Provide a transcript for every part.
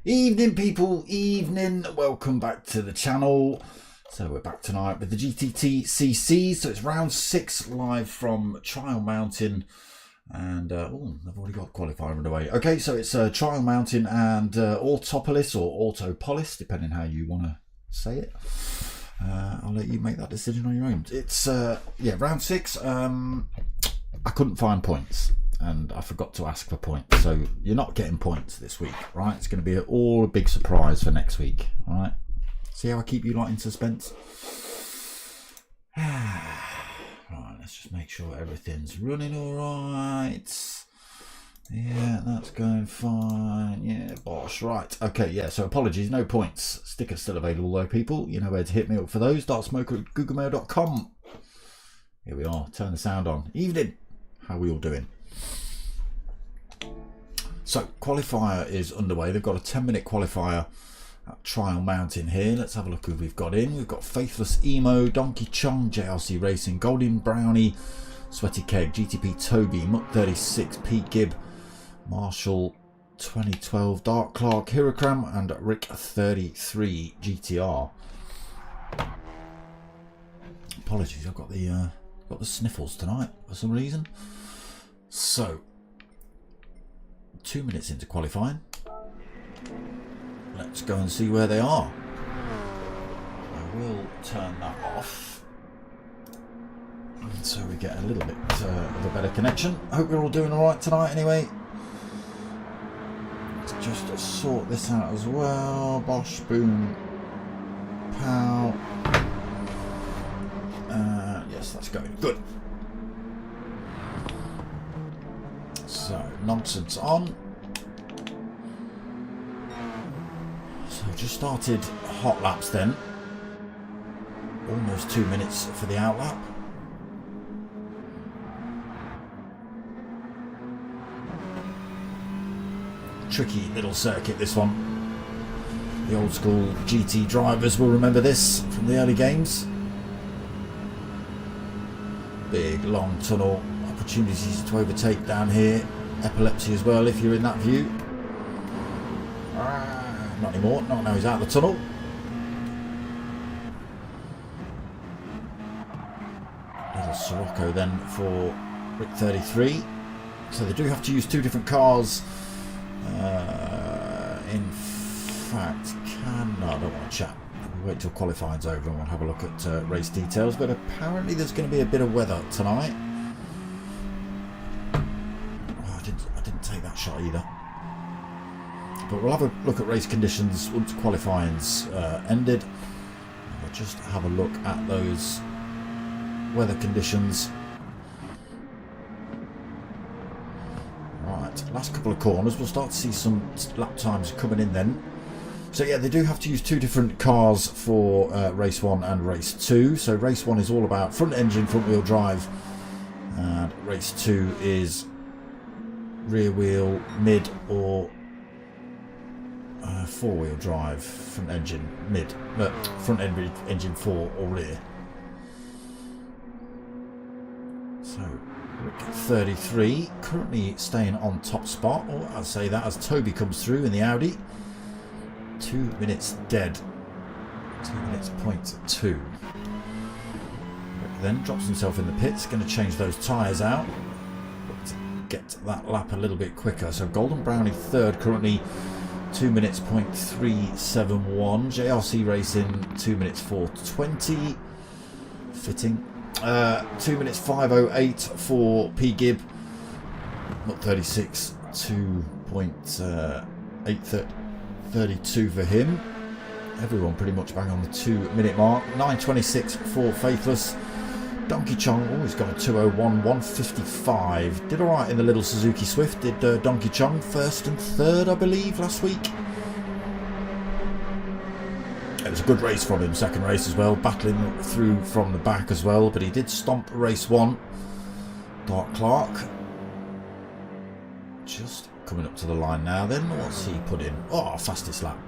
Evening people, evening, welcome back to the channel. So we're back tonight with the GTTCC, so it's round 6 live from Trial Mountain, and oh, I've already got qualifying underway. Okay, so it's Trial Mountain and Autopolis or Autopolis, depending how you want to say it. I'll let you make that decision on your own. It's yeah, round 6. I couldn't find points, and I forgot to ask for points, so you're not getting points this week, right? It's going to be all a big surprise for next week, all right? See how I keep you lot in suspense? Right, let's just make sure everything's running all right. Yeah, that's going fine. Yeah, bosh. Right, okay, yeah, so apologies, no points. Stickers still available though, people. You know where to hit me up for those. dartsmoker@googlemail.com. Here we are, turn the sound on. Evening. How are we all doing? So qualifier is underway. They've got a 10-minute qualifier at Trial Mountain here. Let's have a look who we've got in. We've got Faithless Emo, Donkey Chong, JRC Racing, Golden Brownie, Sweaty Keg, GTP Toby, Muck 36, Pete Gibb, Marshall 2012, Dark Clark, Hirokram, and Rick 33 GTR. Apologies, I've got the sniffles tonight for some reason. So 2 minutes into qualifying, let's go and see where they are. I will turn that off so we get a little bit of a better connection. Hope we're all doing all right tonight anyway. Let's just sort this out as well. Bosh, boom, pow. Yes, that's going good. So, nonsense on. So, just started hot laps then. Almost 2 minutes for the out lap. Tricky little circuit, this one. The old school GT drivers will remember this from the early games. Big long tunnel, opportunities to overtake down here. Epilepsy as well if you're in that view. Not anymore, not now he's out of the tunnel. Little Sirocco then for Rick 33. So they do have to use 2 different cars. In fact, no, I don't want to chat. We'll wait till qualifying's over and we'll have a look at race details. But apparently there's going to be a bit of weather tonight. Oh, I didn't take that shot either. But we'll have a look at race conditions once qualifying's ended. We'll just have a look at those weather conditions. Right, last couple of corners, we'll start to see some lap times coming in then. So yeah, they do have to use 2 different cars for race 1 and race 2. So race 1 is all about front engine, front wheel drive, and race 2 is rear wheel, mid, or 4-wheel drive, front engine, mid, front engine 4 or rear. So Rick 33 currently staying on top spot, or I'll say that as Toby comes through in the Audi. 2 minutes dead. 2 minutes .2. Rick then drops himself in the pits, going to change those tyres out to get that lap a little bit quicker. So Golden Brownie third, currently 2 minutes .371. JRC Racing 2 minutes 4:20. Fitting. 2 minutes 5:08 for P Gibb. Not 36, 2.832 for him. Everyone pretty much bang on the 2 minute mark. 9.26 for Faithless. Donkey Chong, oh, he's got a 2:01, 1:55. Did alright in the little Suzuki Swift, did Donkey Chong. First and third, I believe, last week. It was a good race from him, second race as well. Battling through from the back as well, but he did stomp race 1. Dark Clark. Just coming up to the line now then. What's he put in? Oh, fastest lap.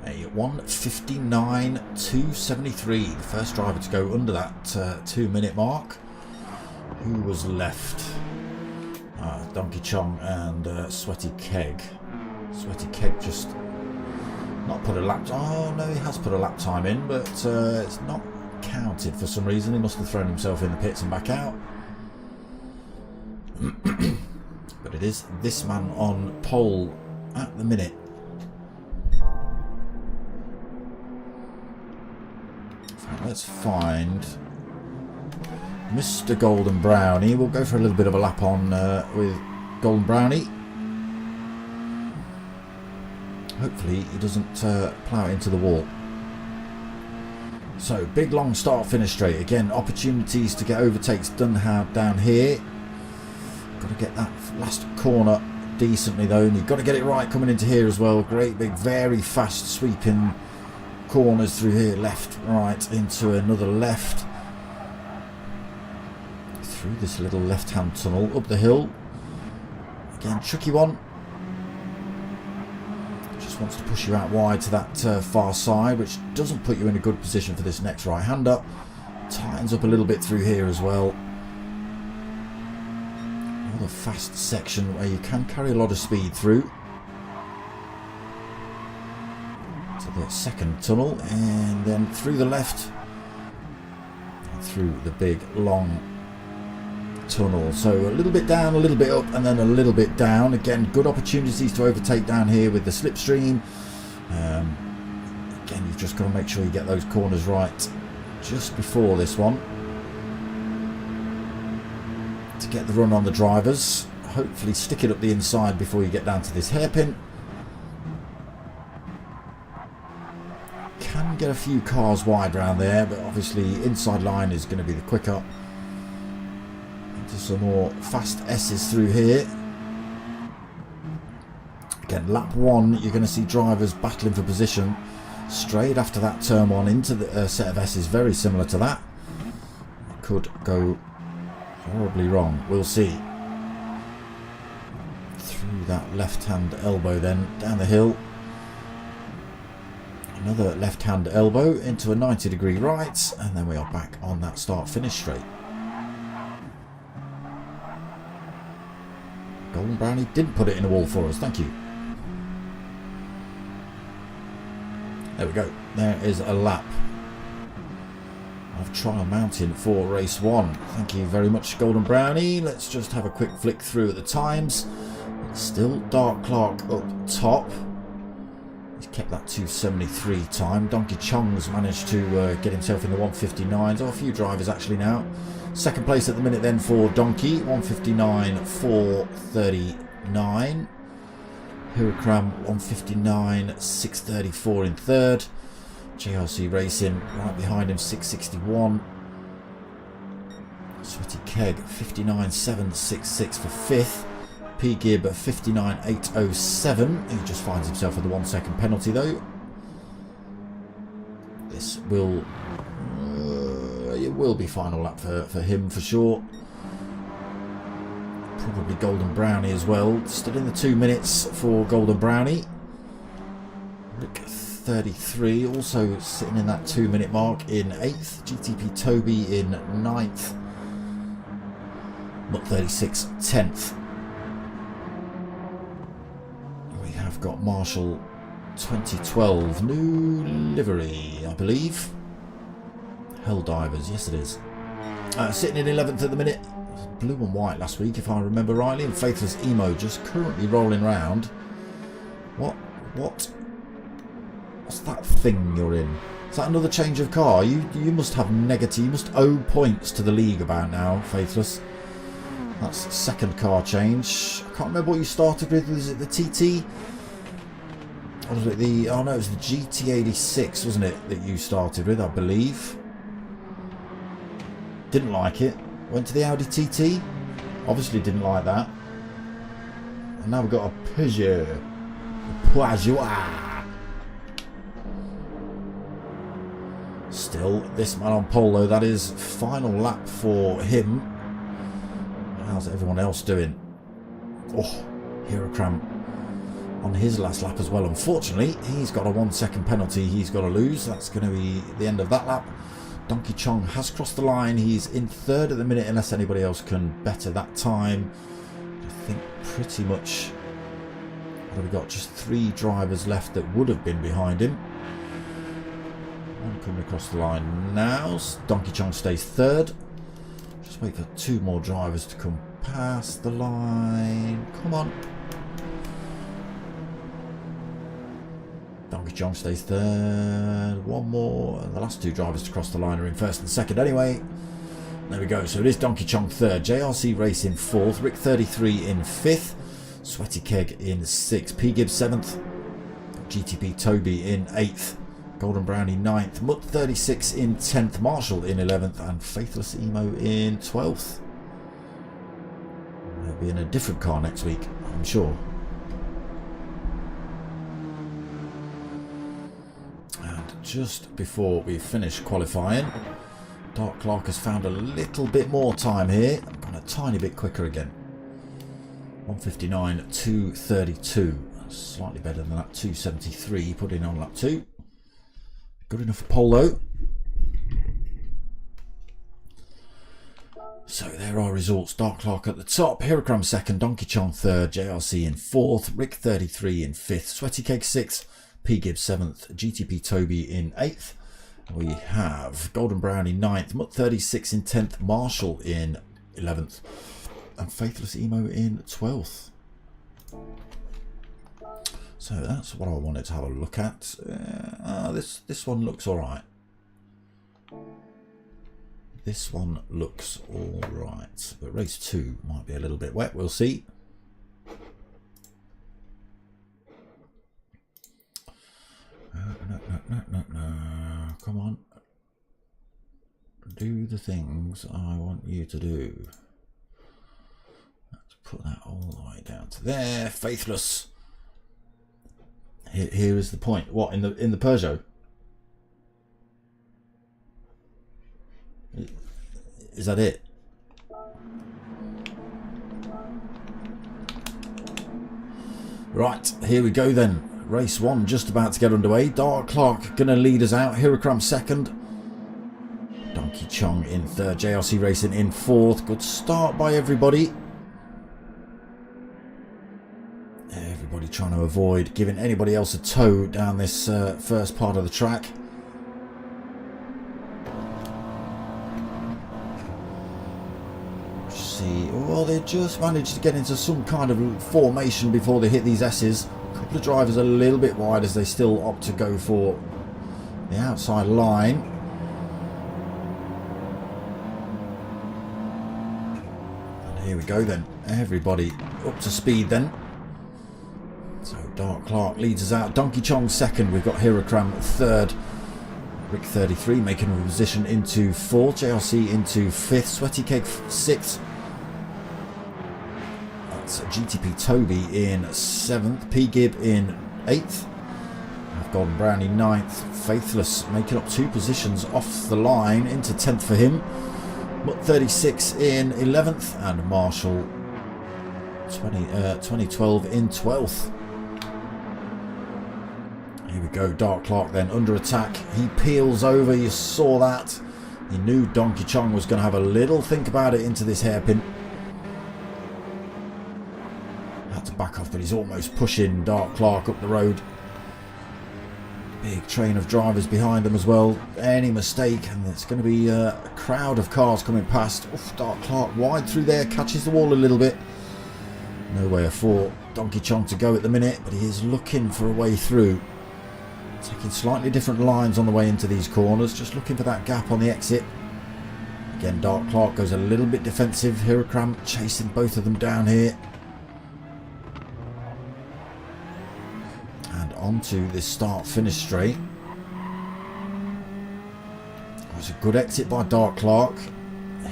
A 1:59.273. The first driver to go under that 2 minute mark. Who was left? Donkey Chong and Sweaty Keg. Sweaty Keg just not put a lap. Oh no, he has put a lap time in, but it's not counted for some reason. He must have thrown himself in the pits and back out. But it is this man on pole at the minute. Let's find Mr. Golden Brownie. We'll go for a little bit of a lap on with Golden Brownie. Hopefully he doesn't plough it into the wall. So, big long start finish straight. Again, opportunities to get overtakes done down here. Got to get that last corner decently though, and you've got to get it right coming into here as well. Great big, very fast sweeping corners through here, left, right, into another left, through this little left-hand tunnel, up the hill. Again, tricky one. Just wants to push you out wide to that far side, which doesn't put you in a good position for this next right-hander. Tightens up a little bit through here as well. Another fast section where you can carry a lot of speed through. The second tunnel, and then through the left, through the big long tunnel. So a little bit down, a little bit up, and then a little bit down. Again, good opportunities to overtake down here with the slipstream. Again, you've just got to make sure you get those corners right just before this one to get the run on the drivers. Hopefully stick it up the inside before you get down to this hairpin. Can get a few cars wide around there, but obviously inside line is going to be the quicker. Into some more fast S's through here. Again, lap 1, you're going to see drivers battling for position straight after that turn 1 into the set of S's, very similar to that. It could go horribly wrong, we'll see. Through that left-hand elbow then, down the hill. Another left-hand elbow into a 90-degree right, and then we are back on that start-finish straight. Golden Brownie didn't put it in a wall for us, thank you. There we go. There is a lap of Trial Mountain for race 1. Thank you very much, Golden Brownie. Let's just have a quick flick through at the times. It's still Dark Clark up top. He's kept that 2:73 time. Donkey Chong's managed to get himself in the 1:59s. Oh, a few drivers actually now. Second place at the minute then for Donkey, 1:59.439. Hurikram 1:59.634 in third. JRC Racing right behind him, 6:61. Sweaty Keg 59.766 for fifth. P Gib 59.807. He just finds himself with a 1 second penalty though. This will it will be final lap for him for sure. Probably Golden Brownie as well. Still in the 2 minutes for Golden Brownie. Rick 33 also sitting in that 2 minute mark in 8th. GTP Toby in 9th. Not 36 10th. We have got Marshall 2012 new livery, I believe. Helldivers, yes it is. Sitting in 11th at the minute. Blue and white last week if I remember rightly, and Faithless Emo just currently rolling around. What's that thing you're in? Is that another change of car? You must have negative, you must owe points to the league about now, Faithless. That's second car change. I can't remember what you started with. Was it the TT? Or was it the... Oh no, it was the GT86, wasn't it, that you started with, I believe. Didn't like it. Went to the Audi TT. Obviously didn't like that. And now we've got a Peugeot. Still, this man on pole though, that is final lap for him. How's everyone else doing? Oh, Hirokram on his last lap as well. Unfortunately, he's got a 1 second penalty he's got to lose. That's going to be the end of that lap. Donkey Chong has crossed the line. He's in third at the minute unless anybody else can better that time. I think pretty much... What have we got? Just 3 drivers left that would have been behind him. One coming across the line now. Donkey Chong stays third. Just wait for 2 more drivers to come past the line. Come on. Donkey Chong stays third. 1 more. And the last 2 drivers to cross the line are in first and second anyway. There we go. So it is Donkey Chong third. JRC Racing fourth. Rick 33 in fifth. Sweaty Keg in 6th, P Gibbs 7th, GTP Toby in 8th, Golden Brownie 9th, Mutt 36 in 10th, Marshall in 11th, and Faithless Emo in 12th. They'll be in a different car next week, I'm sure. And just before we finish qualifying, Dark Clark has found a little bit more time here, and gone a tiny bit quicker again. 159, 232. Slightly better than that 273 he put in on lap 2. Good enough for pole though. So there are results. Dark Clark at the top, Hirokram second, Donkey Chong third, JRC in 4th, Rick 33 in 5th, Sweaty Cake 6th, P Gibbs 7th, GTP Toby in 8th. We have Golden Brownie 9th, Mutt 36 in 10th, Marshall in 11th. And Faithless Emo in 12th. So that's what I wanted to have a look at. This one looks alright. This one looks alright. But race 2 might be a little bit wet, we'll see. No. Come on. Do the things I want you to do. Put that all the way down to there. Faithless. Here is the point. What, in the Peugeot? Is that it? Right, here we go then. Race 1 just about to get underway. Dark Clark gonna lead us out. Hirokram second. Donkey Chong in third. JRC Racing in 4th. Good start by everybody. Everybody trying to avoid giving anybody else a tow down this first part of the track. See, well, they just managed to get into some kind of formation before they hit these S's. A couple of drivers a little bit wide as they still opt to go for the outside line. And here we go then. Everybody up to speed then. So Dark Clark leads us out. Donkey Chong second. We've got Hirokram third. Rick 33 making a position into 4th. JRC into 5th. Sweaty Cake 6th. That's GTP Toby in 7th. P Gib in 8th. I've Golden Brownie 9th. Faithless making up 2 positions off the line into 10th for him. Mutt 36 in 11th. And Marshall 2012 in 12th. Here we go, Dark Clark then under attack. He peels over, you saw that. He knew Donkey Chong was going to have a little think about it into this hairpin. Had to back off, but he's almost pushing Dark Clark up the road. Big train of drivers behind them as well. Any mistake and it's going to be a crowd of cars coming past. Oof, Dark Clark wide through there, catches the wall a little bit. No way for Donkey Chong to go at the minute, but he is looking for a way through. Taking slightly different lines on the way into these corners, just looking for that gap on the exit. Again, Dark Clark goes a little bit defensive. Hirakram chasing both of them down here. And onto this start-finish straight. It was a good exit by Dark Clark.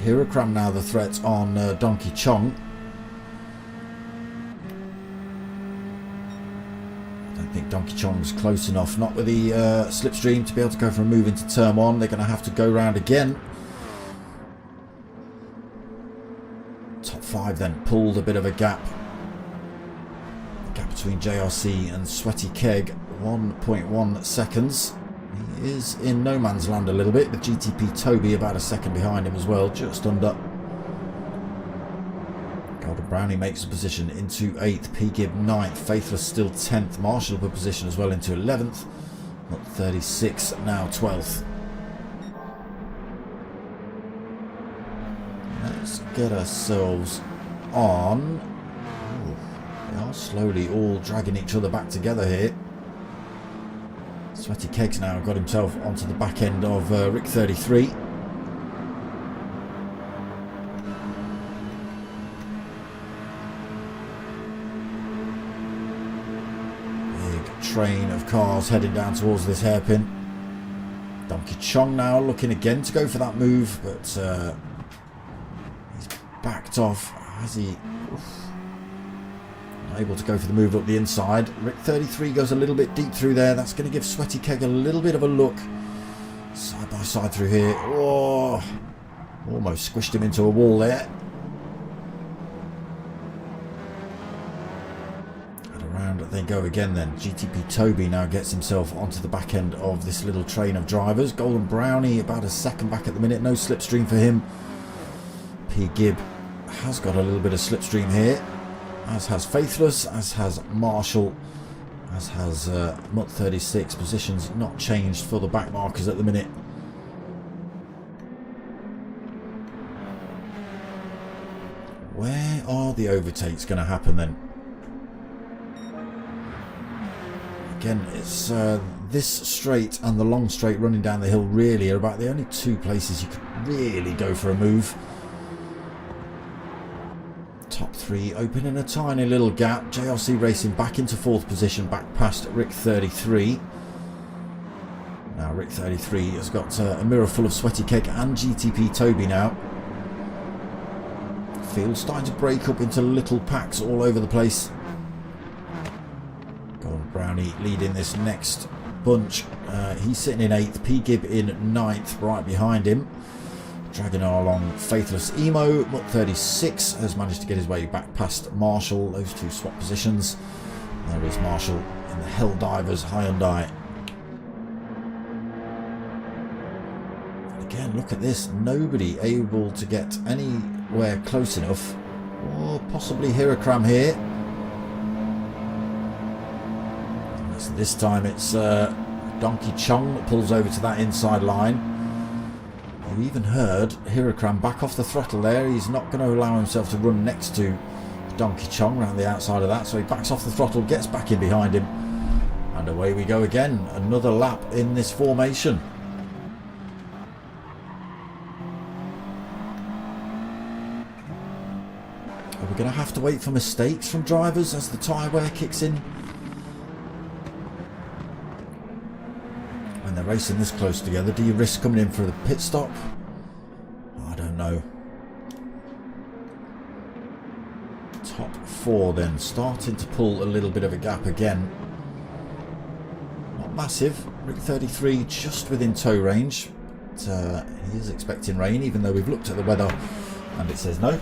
Hirakram now the threat on Donkey Chong. I don't think Donkey Chong's close enough. Not with the slipstream to be able to go for a move into turn 1. They're going to have to go round again. Top 5 then pulled a bit of a gap. The gap between JRC and Sweaty Keg, 1.1 seconds. He is in no man's land a little bit, with GTP Toby about a second behind him as well, just under. Golden Brownie makes a position into 8th, P-Gib 9th, Faithless still 10th, Marshall up a position as well into 11th, not 36, now 12th. Let's get ourselves on. Ooh, they are slowly all dragging each other back together here. Sweaty Kegs now got himself onto the back end of Rick 33. Big train of cars heading down towards this hairpin. Donkey Chong now looking again to go for that move, but backed off. Has he? Not able to go for the move up the inside. Rick 33 goes a little bit deep through there. That's going to give Sweaty Keg a little bit of a look. Side by side through here. Oh, almost squished him into a wall there. And around they go again then. GTP Toby now gets himself onto the back end of this little train of drivers. Golden Brownie about a second back at the minute. No slipstream for him. P-Gib has got a little bit of slipstream here, as has Faithless, as has Marshall, as has Mutt 36. Positions not changed for the back markers at the minute. Where are the overtakes going to happen then? Again, it's this straight and the long straight running down the hill really are about the only two places you could really go for a move. Top 3 opening a tiny little gap. JRC racing back into 4th position, back past Rick 33. Now Rick 33 has got a mirror full of Sweaty Keg and GTP Toby now. Field starting to break up into little packs all over the place. Golden Brownie leading this next bunch. He's sitting in 8th, P-Gib in 9th, right behind him. Dragging along Faithless Emo. Mutt 36 has managed to get his way back past Marshall. Those two swap positions. There is Marshall in the Helldivers Hyundai. Again, look at this. Nobody able to get anywhere close enough. Or possibly Hirakram here. So this time it's Donkey Chong that pulls over to that inside line. You even heard Hirakram back off the throttle there. He's not going to allow himself to run next to Donkey Chong around the outside of that. So he backs off the throttle, gets back in behind him. And away we go again. Another lap in this formation. Are we going to have to wait for mistakes from drivers as the tyre wear kicks in? When they're racing this close together, do you risk coming in for the pit stop? I don't know. Top 4 then, starting to pull a little bit of a gap again. Not massive. Rick 33 just within tow range. But, he is expecting rain, even though we've looked at the weather and it says no.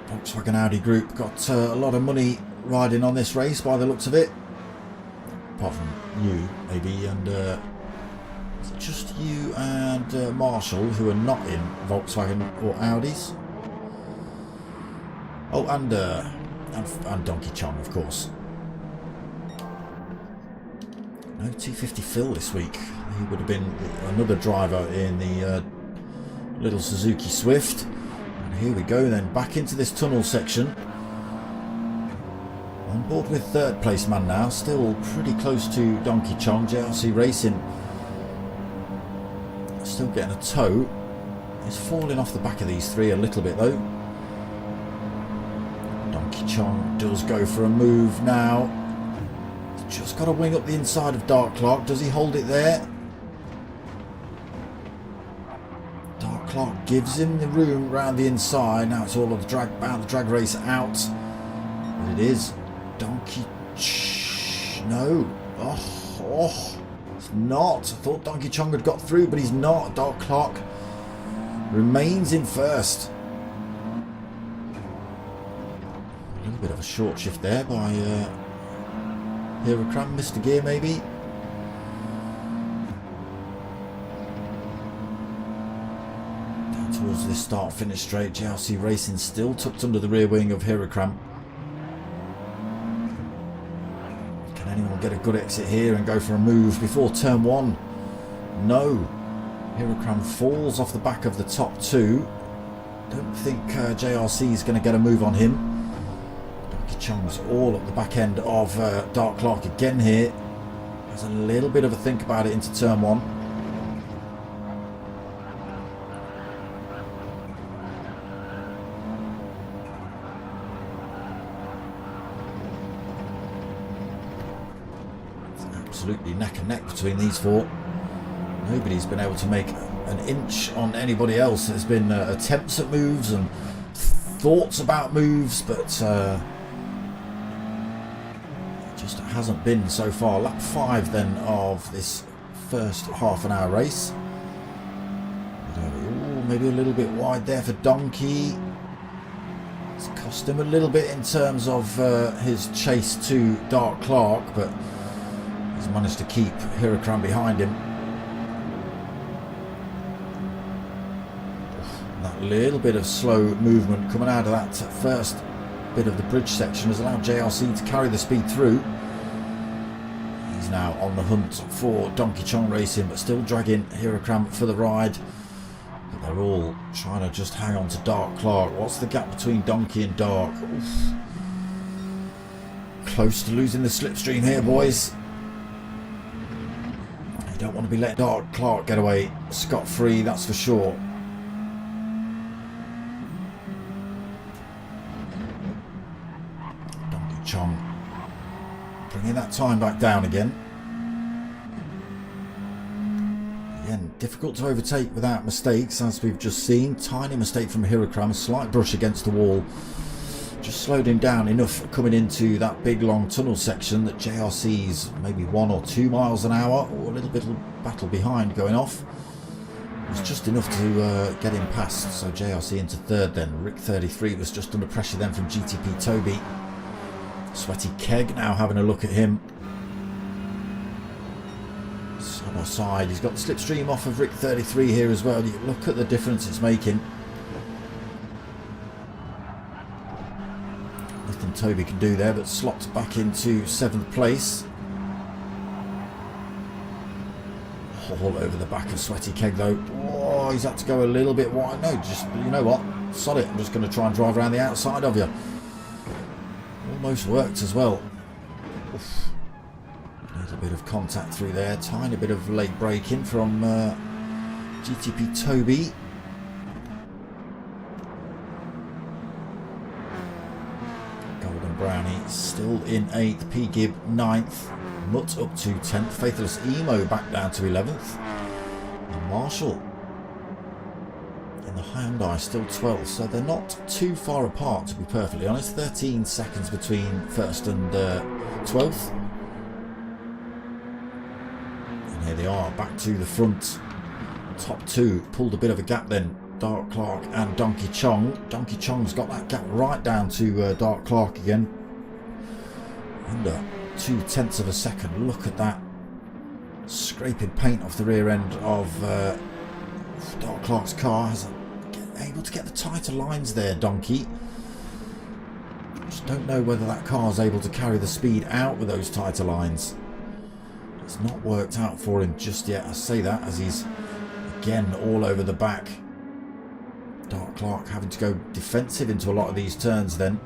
Volkswagen Audi Group got a lot of money riding on this race by the looks of it. Apart from you, maybe, and is it just you and Marshall who are not in Volkswagen or Audis? Oh, and Donkey Chong, of course. No 250 Phil this week. He would have been another driver in the little Suzuki Swift. And here we go then, back into this tunnel section. On board with third place man now, still pretty close to Donkey Chong. JRC Racing still getting a tow. He's falling off the back of these three a little bit though. Donkey Chong does go for a move now. He's just got to wing up the inside of Dark Clark. Does he hold it there? Dark Clark gives him the room round the inside. Now it's all of the drag race out. But it is Donkey no. Oh, it's not. I thought Donkey Chong had got through, but he's not. Dark Clark remains in first. A little bit of a short shift there by Hirokram, Mr. Gear maybe. Down towards this start-finish straight, JRC Racing still tucked under the rear wing of Hirokram. Can anyone get a good exit here and go for a move before turn one? No. Hirokram falls off the back of the top two. Don't think JRC is going to get a move on him. Donkey Chong's all at the back end of Dark Clark again here. Has a little bit of a think about it into turn one. It's absolutely neck and neck between these four. Nobody's been able to make an inch on anybody else. There's been attempts at moves and thoughts about moves, but it just hasn't been so far. Lap 5 then of this first half an hour race. Ooh, maybe a little bit wide there for Donkey. It's cost him a little bit in terms of his chase to Dark Clark, but he's managed to keep Hirokram behind him. That little bit of slow movement coming out of that first bit of the bridge section has allowed JRC to carry the speed through. He's now on the hunt for Donkey Chong Racing, but still dragging Hirokram for the ride. But they're all trying to just hang on to Dark Clark. What's the gap between Donkey and Dark? Oof. Close to losing the slipstream here, boys. You don't want to be letting Dark Clark get away scot-free, that's for sure. Chong bringing that time back down again. Again, difficult to overtake without mistakes, as we've just seen. Tiny mistake from Hirokram, a slight brush against the wall. Just slowed him down enough coming into that big long tunnel section that JRC's maybe 1 or 2 miles an hour, or a little bit of battle behind going off. It was just enough to get him past, so JRC into third then. Rick 33 was just under pressure then from GTP Toby. Sweaty Keg now having a look at him. Side by side, he's got the slipstream off of Rick 33 here as well. You look at the difference it's making. Nothing Toby can do there, but slots back into 7th place. All over the back of Sweaty Keg though. Oh, he's had to go a little bit wide. No, just, you know what? Sod it. I'm just going to try and drive around the outside of you. Almost worked as well. Oof. A little bit of contact through there. Tiny bit of late braking from GTP Toby. Golden Brownie still in 8th. P-Gib 9th. Mutt up to 10th. Faithless Emo back down to 11th. And Marshall the Hyundai still 12th, so they're not too far apart, to be perfectly honest. 13 seconds between 1st and 12th. And here they are, back to the front. Top two pulled a bit of a gap then. Dark Clark and Donkey Chong. Donkey Chong's got that gap right down to Dark Clark again. Under 0.2 of a second. Look at that. Scraping paint off the rear end of Dark Clark's car. Able to get the tighter lines there, Donkey. Just don't know whether that car is able to carry the speed out with those tighter lines. It's not worked out for him just yet. I say that as he's again all over the back Dark Clark having to go defensive into a lot of these turns then.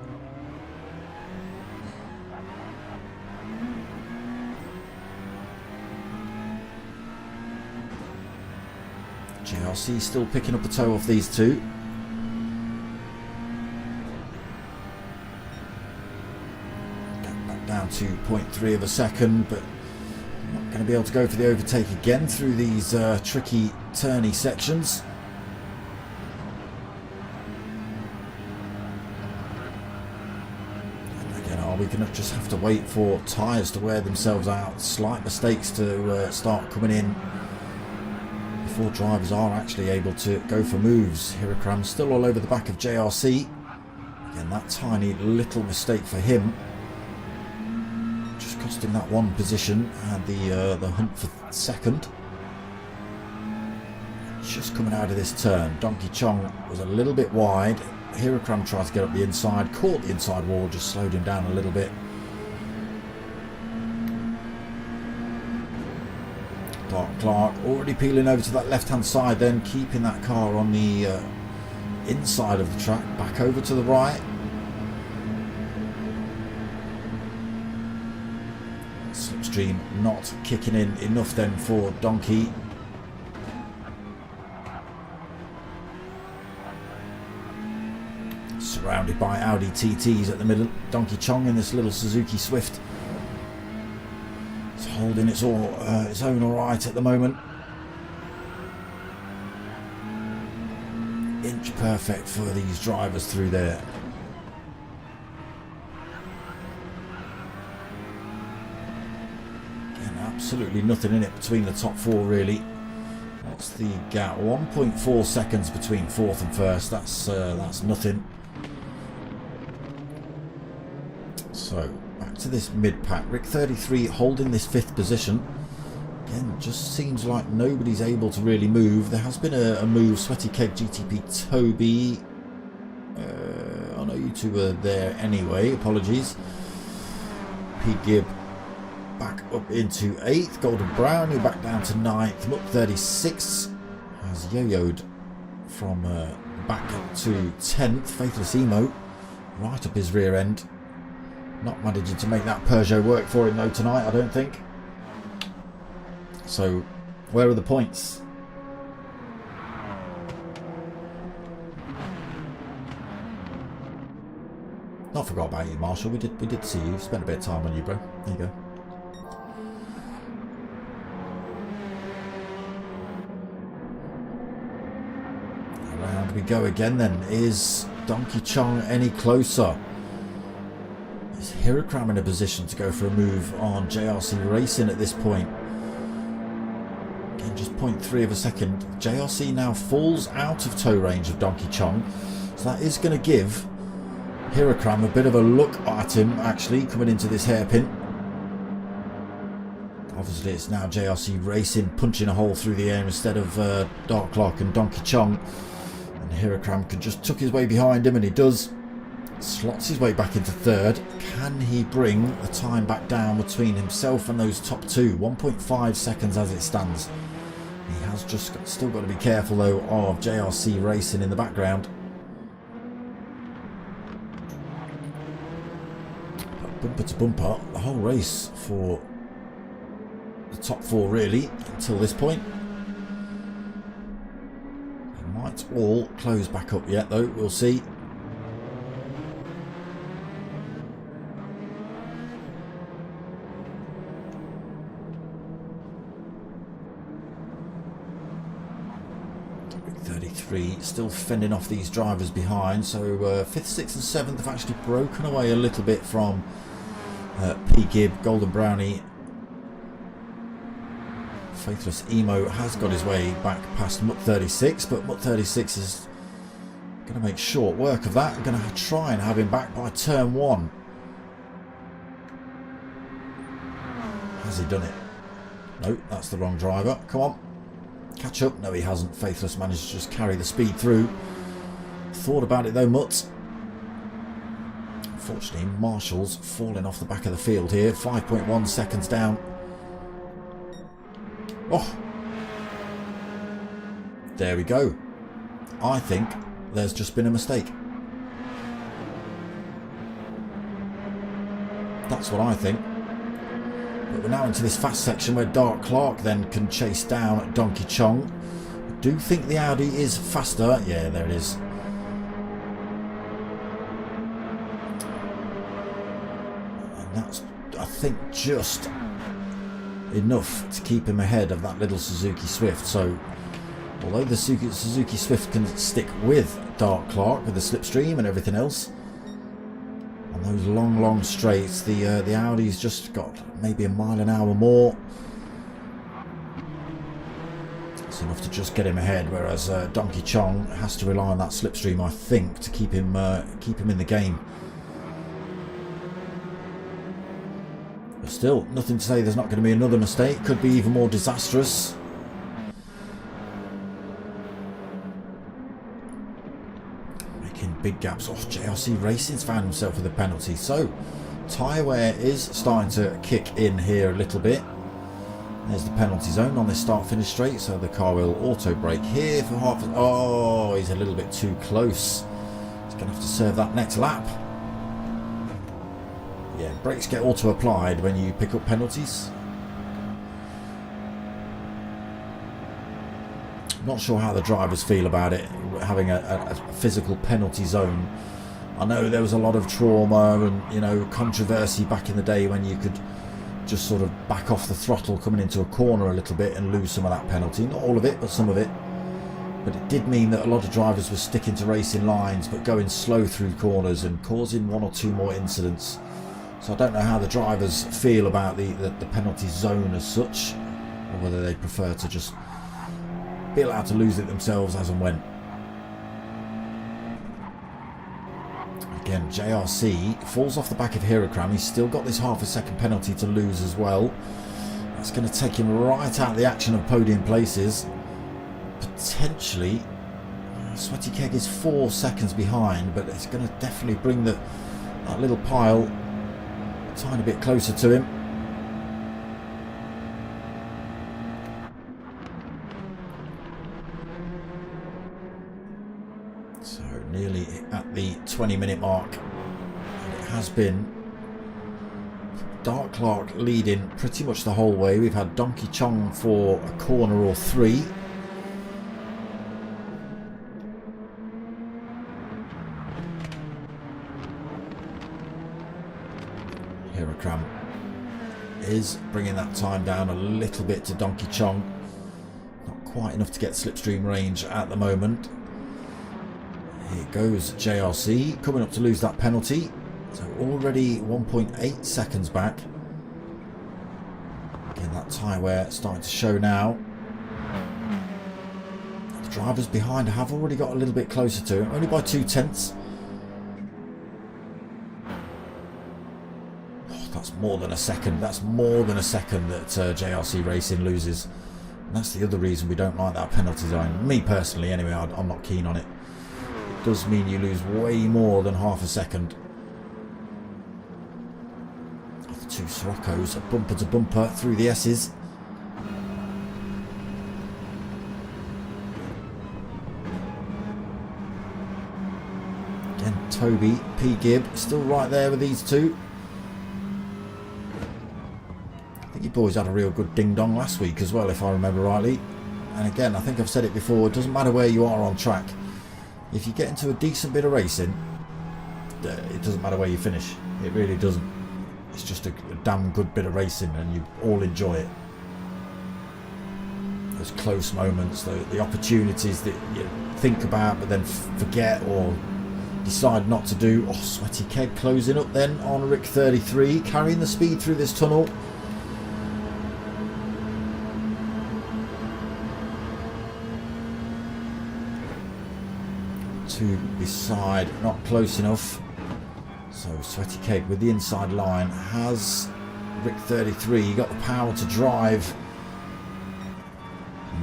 JRC still picking up a toe off these two. Get back down to 0.3 of a second, but not going to be able to go for the overtake again through these tricky turny sections. And again, are we going to just have to wait for tyres to wear themselves out, slight mistakes to start coming in before drivers are actually able to go for moves? Hirakram still all over the back of JRC. Again, that tiny little mistake for him just cost him that one position and the hunt for second. Just coming out of this turn, Donkey Chong was a little bit wide. Hirakram tried to get up the inside, caught the inside wall, just slowed him down a little bit. Dark Clark already peeling over to that left hand side, then keeping that car on the inside of the track, back over to the right. Slipstream not kicking in enough then for Donkey. Surrounded by Audi TTs at the middle. Donkey Chong in this little Suzuki Swift. It's holding its own alright at the moment. Inch perfect for these drivers through there. Again, absolutely nothing in it between the top four really. What's the gap? 1.4 seconds between fourth and first. That's nothing. So back to this mid-pack. Rick 33 holding this fifth position. Again, just seems like nobody's able to really move. There has been a move. Sweaty Keg, GTP, Toby. I know you two were there anyway. Apologies. P. Gibb back up into 8th. Golden Brown, you're back down to 9th. Muck 36 has yo-yoed from back to 10th. Faithless Emo right up his rear end. Not managing to make that Peugeot work for him though tonight, I don't think. So, where are the points? Not forgot about you, Marshall. We did see you. Spent a bit of time on you, bro. There you go. Around we go again then. Is Donkey Chong any closer? Is Hirakram in a position to go for a move on JRC Racing at this point? Again, just 0.3 of a second. JRC now falls out of tow range of Donkey Chong. So that is going to give Hirakram a bit of a look at him, actually, coming into this hairpin. Obviously, it's now JRC Racing punching a hole through the air instead of Dark Clark and Donkey Chong. And Hirakram can just tuck his way behind him, and he does. Slots his way back into third. Can he bring the time back down between himself and those top two? 1.5 seconds as it stands. He has just still got to be careful though of JRC Racing in the background. But bumper to bumper, the whole race for the top four really until this point. They might all close back up yet though, we'll see. Still fending off these drivers behind, so 5th, 6th and 7th have actually broken away a little bit from P. Gibb. Golden Brownie, Faithless Emo has got his way back past Muck 36, but Muck 36 is going to make short work of that. I'm going to try and have him back by turn 1. Has he done it? No, that's the wrong driver. Come on. Catch up. No, he hasn't. Faithless managed to just carry the speed through. Thought about it though, Mutt. Unfortunately, Marshall's falling off the back of the field here. 5.1 seconds down. Oh! There we go. I think there's just been a mistake. That's what I think. But we're now into this fast section where Dark Clark then can chase down Donkey Chong. I do think the Audi is faster. Yeah, there it is. And that's, I think, just enough to keep him ahead of that little Suzuki Swift. So although the Suzuki Swift can stick with Dark Clark with the slipstream and everything else, on those long straights, the Audi's just got maybe a mile an hour more. It's enough to just get him ahead, whereas Donkey Chong has to rely on that slipstream, I think, to keep him in the game. But still, nothing to say there's not going to be another mistake. Could be even more disastrous. Making big gaps. Oh, JRC Racing's found himself with a penalty. So, tyre wear is starting to kick in here a little bit. There's the penalty zone on this start-finish straight, so the car will auto-brake here for half. Oh, he's a little bit too close. He's going to have to serve that next lap. Yeah, brakes get auto-applied when you pick up penalties. Not sure how the drivers feel about it, having a physical penalty zone. I know there was a lot of trauma and, you know, controversy back in the day when you could just sort of back off the throttle coming into a corner a little bit and lose some of that penalty. Not all of it, but some of it. But it did mean that a lot of drivers were sticking to racing lines but going slow through corners and causing one or two more incidents. So I don't know how the drivers feel about the penalty zone as such, or whether they prefer to just be allowed to lose it themselves as and when. Again, JRC falls off the back of Hirakram. He's still got this half a second penalty to lose as well. That's going to take him right out of the action of podium places. Potentially, Sweaty Keg is 4 seconds behind, but it's going to definitely bring that little pile a tiny bit closer to him. So nearly at the 20-minute mark, and it has been Dark Clark leading pretty much the whole way. We've had Donkey Chong for a corner or three. Hirakram is bringing that time down a little bit to Donkey Chong. Not quite enough to get slipstream range at the moment. Here goes JRC, coming up to lose that penalty. So already 1.8 seconds back. Again, that tyre wear starting to show now. The drivers behind have already got a little bit closer to him, only by 2/10. Oh, that's more than a second. That's more than a second that JRC Racing loses. And that's the other reason we don't like that penalty zone. Me personally, anyway, I'm not keen on it. It does mean you lose way more than half a second. The two Siroccos are bumper to bumper through the S's. Again, Toby, P. Gibb, still right there with these two. I think you boys had a real good ding-dong last week as well, if I remember rightly. And again, I think I've said it before, it doesn't matter where you are on track. If you get into a decent bit of racing, it doesn't matter where you finish. It really doesn't. It's just a damn good bit of racing and you all enjoy it. Those close moments, the opportunities that you think about but then forget or decide not to do. Oh, Sweaty Keg closing up then on Rick 33, carrying the speed through this tunnel. To beside, not close enough. So Sweaty Keg with the inside line. Has Rick 33 got the power to drive?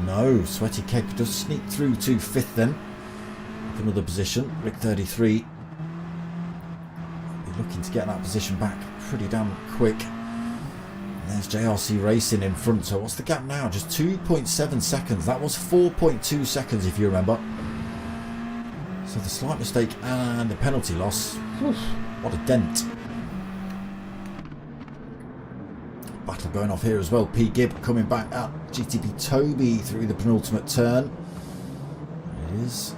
No, Sweaty Keg does sneak through to 5th then. Another position. Rick 33 be looking to get that position back pretty damn quick. And there's JRC Racing in front. So what's the gap now? Just 2.7 seconds. That was 4.2 seconds if you remember. So the slight mistake and the penalty loss. Oof, what a dent. Battle going off here as well. P. Gibb coming back at GTP Toby through the penultimate turn. It is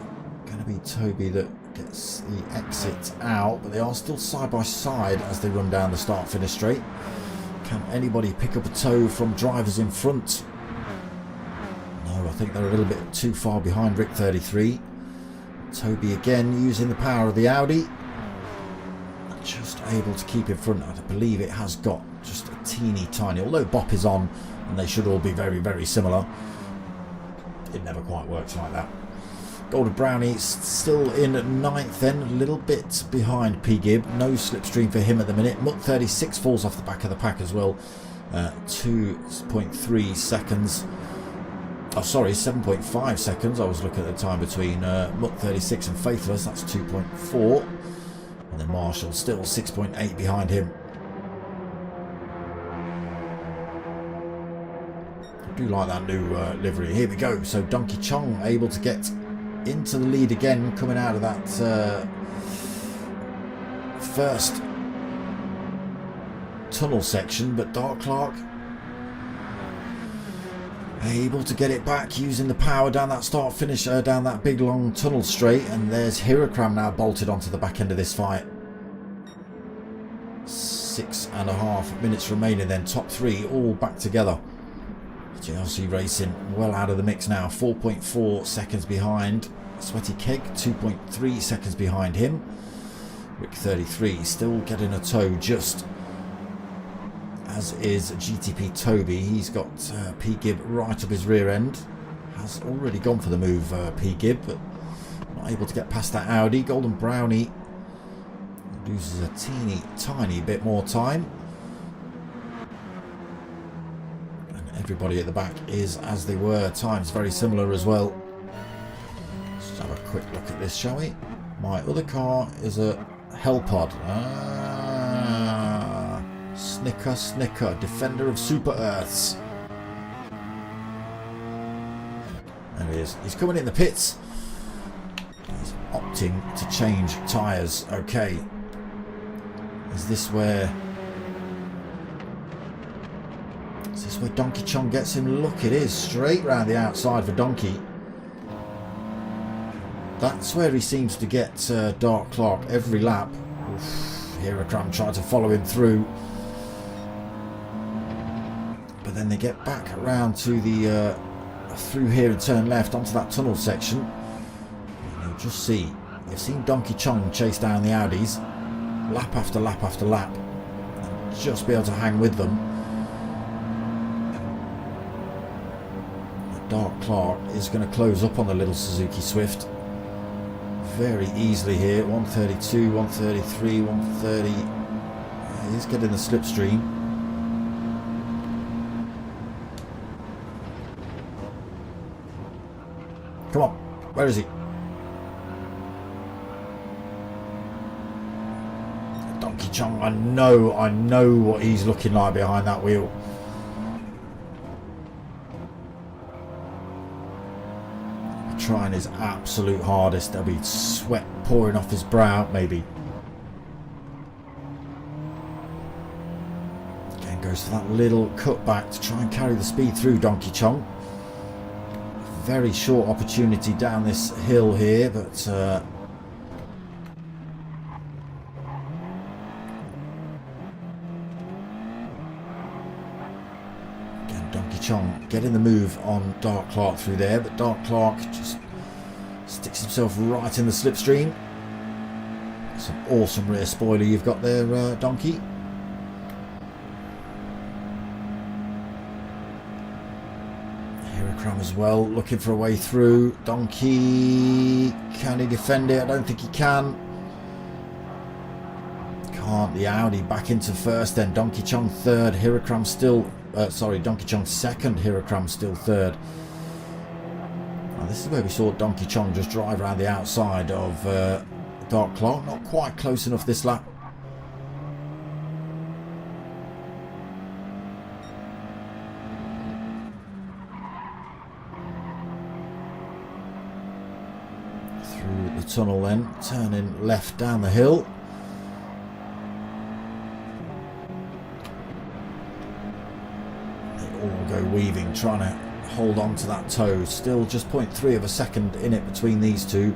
going to be Toby that gets the exit out, but they are still side by side as they run down the start-finish straight. Can anybody pick up a toe from drivers in front? No, I think they're a little bit too far behind Rick 33. Toby again using the power of the Audi. Just able to keep in front. I believe it has got just a teeny tiny, although Bop is on and they should all be very, very similar. It never quite works like that. Golden Brownie still in 9th then, a little bit behind P. Gibb. No slipstream for him at the minute. Mutt 36 falls off the back of the pack as well. 2.3 seconds. Oh, sorry, 7.5 seconds. I was looking at the time between Mutt 36 and Faithless. That's 2.4. And then Marshall still 6.8 behind him. I do like that new livery. Here we go. So Donkey Chong able to get into the lead again, coming out of that first tunnel section, but Dark Clark able to get it back using the power down that start finish, down that big long tunnel straight. And there's Hirakram now bolted onto the back end of this fight. 6.5 minutes remaining then, top three all back together. GLC Racing well out of the mix now, 4.4 seconds behind Sweaty Keg, 2.3 seconds behind him. Rick 33 still getting a toe, just as is GTP Toby. He's got P. Gibb right up his rear end. Has already gone for the move, P. Gibb, but not able to get past that Audi. Golden Brownie loses a teeny tiny bit more time. Everybody at the back is as they were. Times very similar as well. Let's have a quick look at this, shall we? My other car is a Hellpod. Snicker, Defender of Super Earths. There he is. He's coming in the pits. He's opting to change tyres. Okay. Is this where Donkey Chong gets him? Look, it is straight round the outside for Donkey. That's where he seems to get Dark Clark every lap. Hirakram tried to follow him through, but then they get back around to the through here and turn left onto that tunnel section. And you'll just see, you've seen Donkey Chong chase down the Audis lap after lap after lap and just be able to hang with them. Dark Clark is going to close up on the little Suzuki Swift very easily here. 132, 133, 130. He's getting the slipstream. Come on, where is he? Donkey Chong, I know what he's looking like behind that wheel. Trying his absolute hardest. There'll be sweat pouring off his brow, maybe. Again, goes for that little cutback to try and carry the speed through Donkey Chong. Very short opportunity down this hill here, but again, Donkey Chong getting the move on Dark Clark through there, but Dark Clark just sticks himself right in the slipstream. Some awesome rear spoiler you've got there, Donkey. Hirakram as well, looking for a way through. Donkey, can he defend it? I don't think he can. Can't. The Audi back into first then. Donkey Chong third. Hirakram still... Donkey Chong second. Hirakram still third. Now, this is where we saw Donkey Chong just drive around the outside of Dark Clark. Not quite close enough this lap. through the tunnel then, turning left down the hill. They all go weaving, trying to hold on to that toe. Still just 0.3 of a second in it between these two.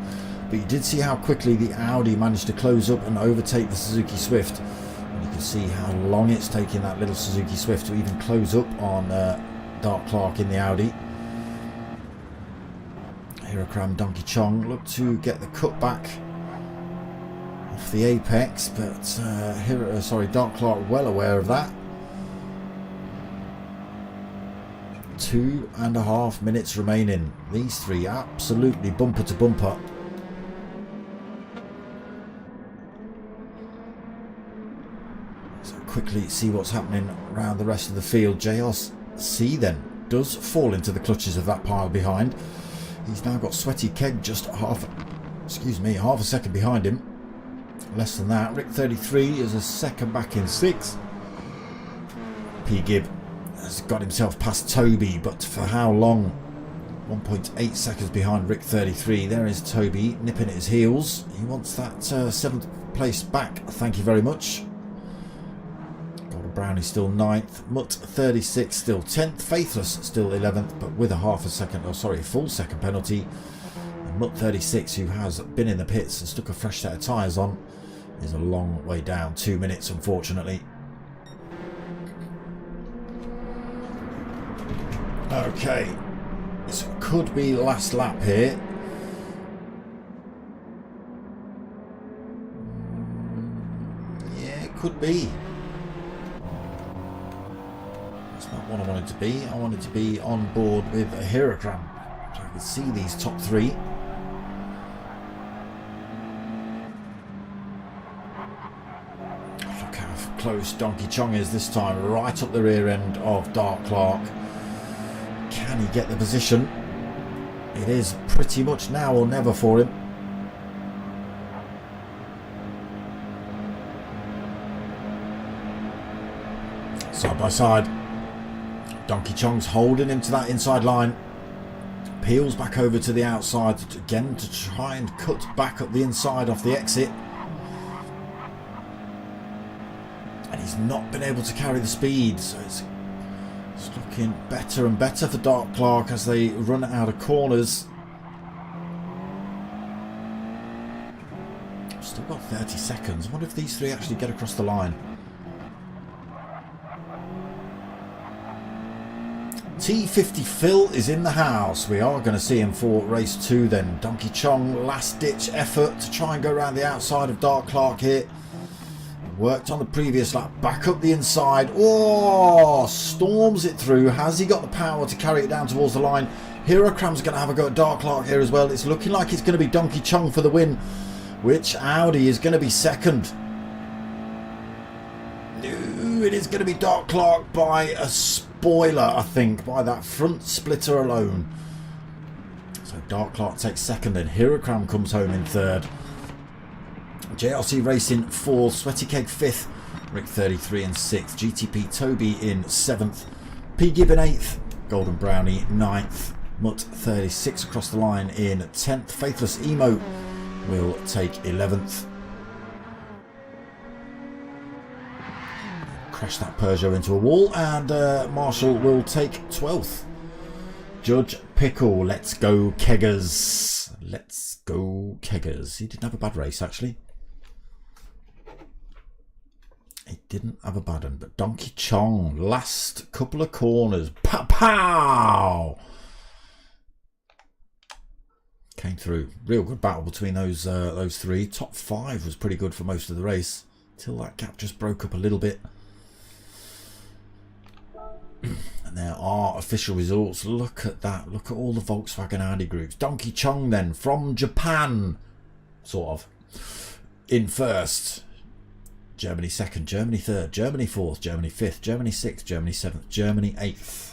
But you did see how quickly the Audi managed to close up and overtake the Suzuki Swift. And you can see how long it's taking that little Suzuki Swift to even close up on Dark Clark in the Audi. Hirakram Donkey Chong looked to get the cut back off the apex, but Dark Clark well aware of that. 2.5 minutes remaining. These three absolutely bumper to bumper. So quickly see what's happening around the rest of the field. JRC then does fall into the clutches of that pile behind. He's now got Sweaty Keg just half a second behind him. Less than that. Rick 33 is a second back in 6th. P. Gibb has got himself past Toby, but for how long? 1.8 seconds behind Rick 33. There is Toby nipping at his heels. He wants that 7th place back. Thank you very much. Brownie still 9th, Mutt 36 still 10th, Faithless still 11th, but with a full second penalty. And Mutt 36, who has been in the pits and stuck a fresh set of tyres on, is a long way down, 2 minutes unfortunately. Okay, this could be last lap here. Yeah, it could be. Not what I wanted to be. I wanted to be on board with a Hirakram, so I could see these top three. Look how close Donkey Chong is this time, right up the rear end of Dark Clark. Can he get the position? It is pretty much now or never for him. Side by side. Donkey Chong's holding him to that inside line. Peels back over to the outside again to try and cut back up the inside off the exit. And he's not been able to carry the speed, so it's looking better and better for Dark Clark as they run out of corners. Still got 30 seconds. I wonder if these three actually get across the line. T50 Phil is in the house. We are going to see him for race 2 then. Donkey Chong, last ditch effort to try and go around the outside of Dark Clark here. Worked on the previous lap, back up the inside. Oh, storms it through. Has he got the power to carry it down towards the line? Hirakram's going to have a go at Dark Clark here as well. It's looking like it's going to be Donkey Chong for the win. Which Audi is going to be second? No, it is going to be Dark Clark by a spoiler, I think, by that front splitter alone. So Dark Clark takes second, then Hirakram comes home in third. JRC Racing 4th, Sweaty Keg 5th, Rick 33 in 6th, GTP Toby in 7th, P. Gibb in 8th, Golden Brownie 9th, Mutt 36 across the line in 10th, Faithless Emo will take 11th. Crash that Peugeot into a wall, and Marshall will take 12th. Judge Pickle, let's go Keggers. Let's go Keggers. He didn't have a bad race actually. He didn't have a bad one, but Donkey Chong, last couple of corners. Pow pow! Came through. Real good battle between those three. Top 5 was pretty good for most of the race, till that gap just broke up a little bit. And there are official results. Look at that. Look at all the Volkswagen Audi groups. Donkey Chong then from Japan, sort of, in first. Germany second, Germany third, Germany 4th, Germany 5th, Germany 6th, Germany 7th, Germany 8th,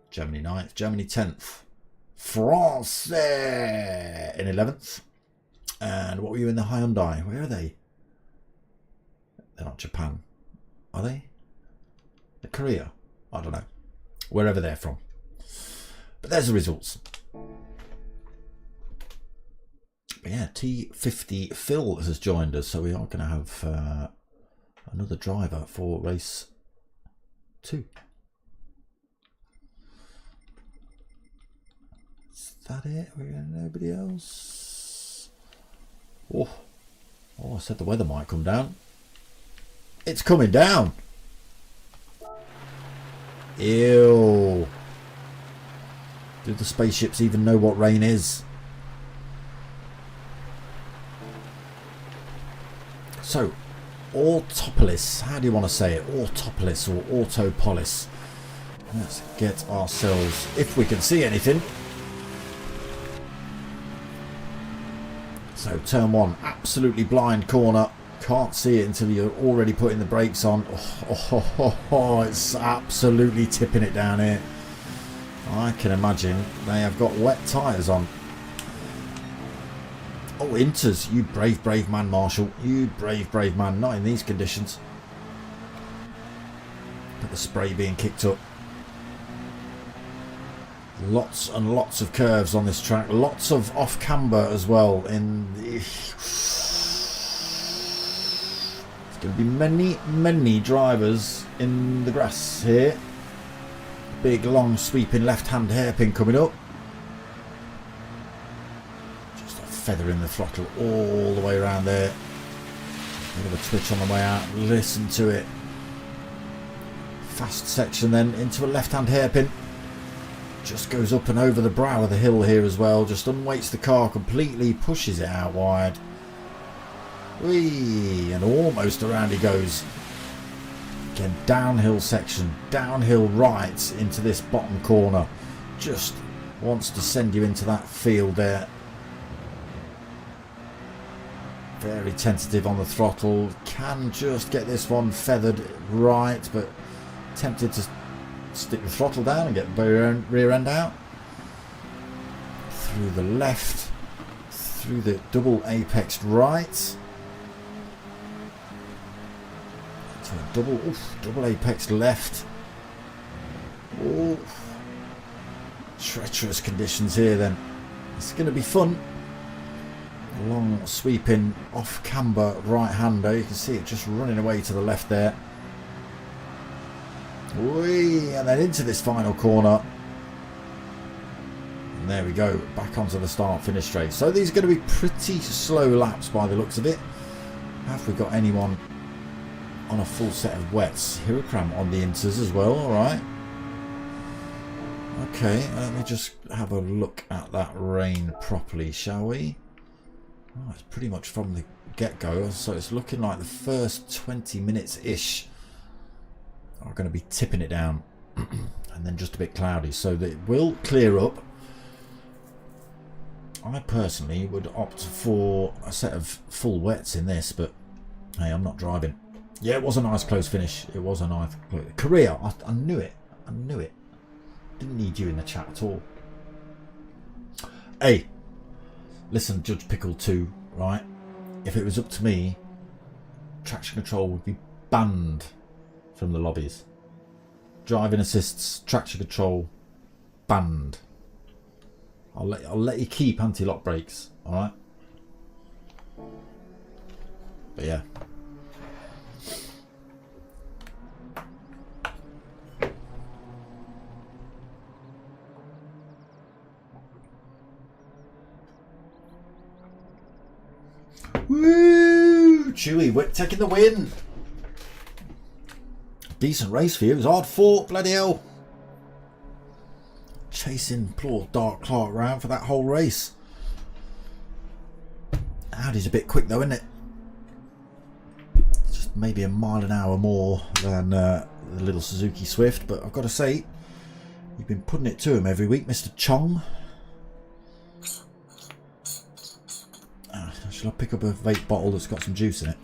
Germany 9th, Germany 10th, France in 11th. And what were you in the Hyundai? Where are they? They're not Japan, are they? Korea? I don't know. Wherever they're from. But there's the results. But yeah, T50 Phil has joined us, so we are going to have another driver for race 2. Is that it? We got nobody else? Oh, I said the weather might come down. It's coming down. Ew. Do the spaceships even know what rain is? So, Autopolis, how do you want to say it? Autopolis or Autopolis. Let's get ourselves, if we can see anything. So, turn 1, absolutely blind corner. Can't see it until you're already putting the brakes on. It's absolutely tipping it down here. I can imagine they have got wet tyres on. Oh, Inters, you brave man, Marshall. You brave man. Not in these conditions. Look at the spray being kicked up. Lots and lots of curves on this track. Lots of off camber as well. There's going to be many drivers in the grass here. Big long sweeping left hand hairpin coming up. Feathering the throttle all the way around there. Bit of a twitch on the way out. Listen to it. Fast section then into a left hand hairpin. Just goes up and over the brow of the hill here as well. Just unweights the car completely. Pushes it out wide. Whee! And almost around he goes. Again, downhill section. Downhill right into this bottom corner. Just wants to send you into that field there. Very tentative on the throttle. Can just get this one feathered right, but tempted to stick the throttle down and get the rear end out. Through the left. Through the double apexed right. To a double apexed left. Ooh. Treacherous conditions here then. It's going to be fun. Long sweeping off camber right hander. You can see it just running away to the left there. Whee! And then into this final corner. And there we go. Back onto the start finish straight. So these are going to be pretty slow laps by the looks of it. Have we got anyone on a full set of wets? Hirokram on the Inters as well. Alright. Okay, let me just have a look at that rain properly, shall we? Oh, it's pretty much from the get-go, so it's looking like the first 20 minutes-ish are going to be tipping it down and then just a bit cloudy, so that it will clear up. I personally would opt for a set of full wets in this, but hey, I'm not driving. Yeah, it was a nice close finish. It was a nice Korea. I knew it. I knew it. Didn't need you in the chat at all. Hey. Listen, Judge Pickle 2, right? If it was up to me, traction control would be banned from the lobbies. Driving assists, traction control, banned. I'll let you keep anti-lock brakes, alright? But yeah. Woo! Chewy, we're taking the win. Decent race for you. It was hard fought, bloody hell. Chasing poor Dark Clark round for that whole race. Audi's a bit quick though, isn't it? Just maybe a mile an hour more than the little Suzuki Swift, but I've got to say, you've been putting it to him every week, Mr. Chong. Shall I pick up a vape bottle that's got some juice in it?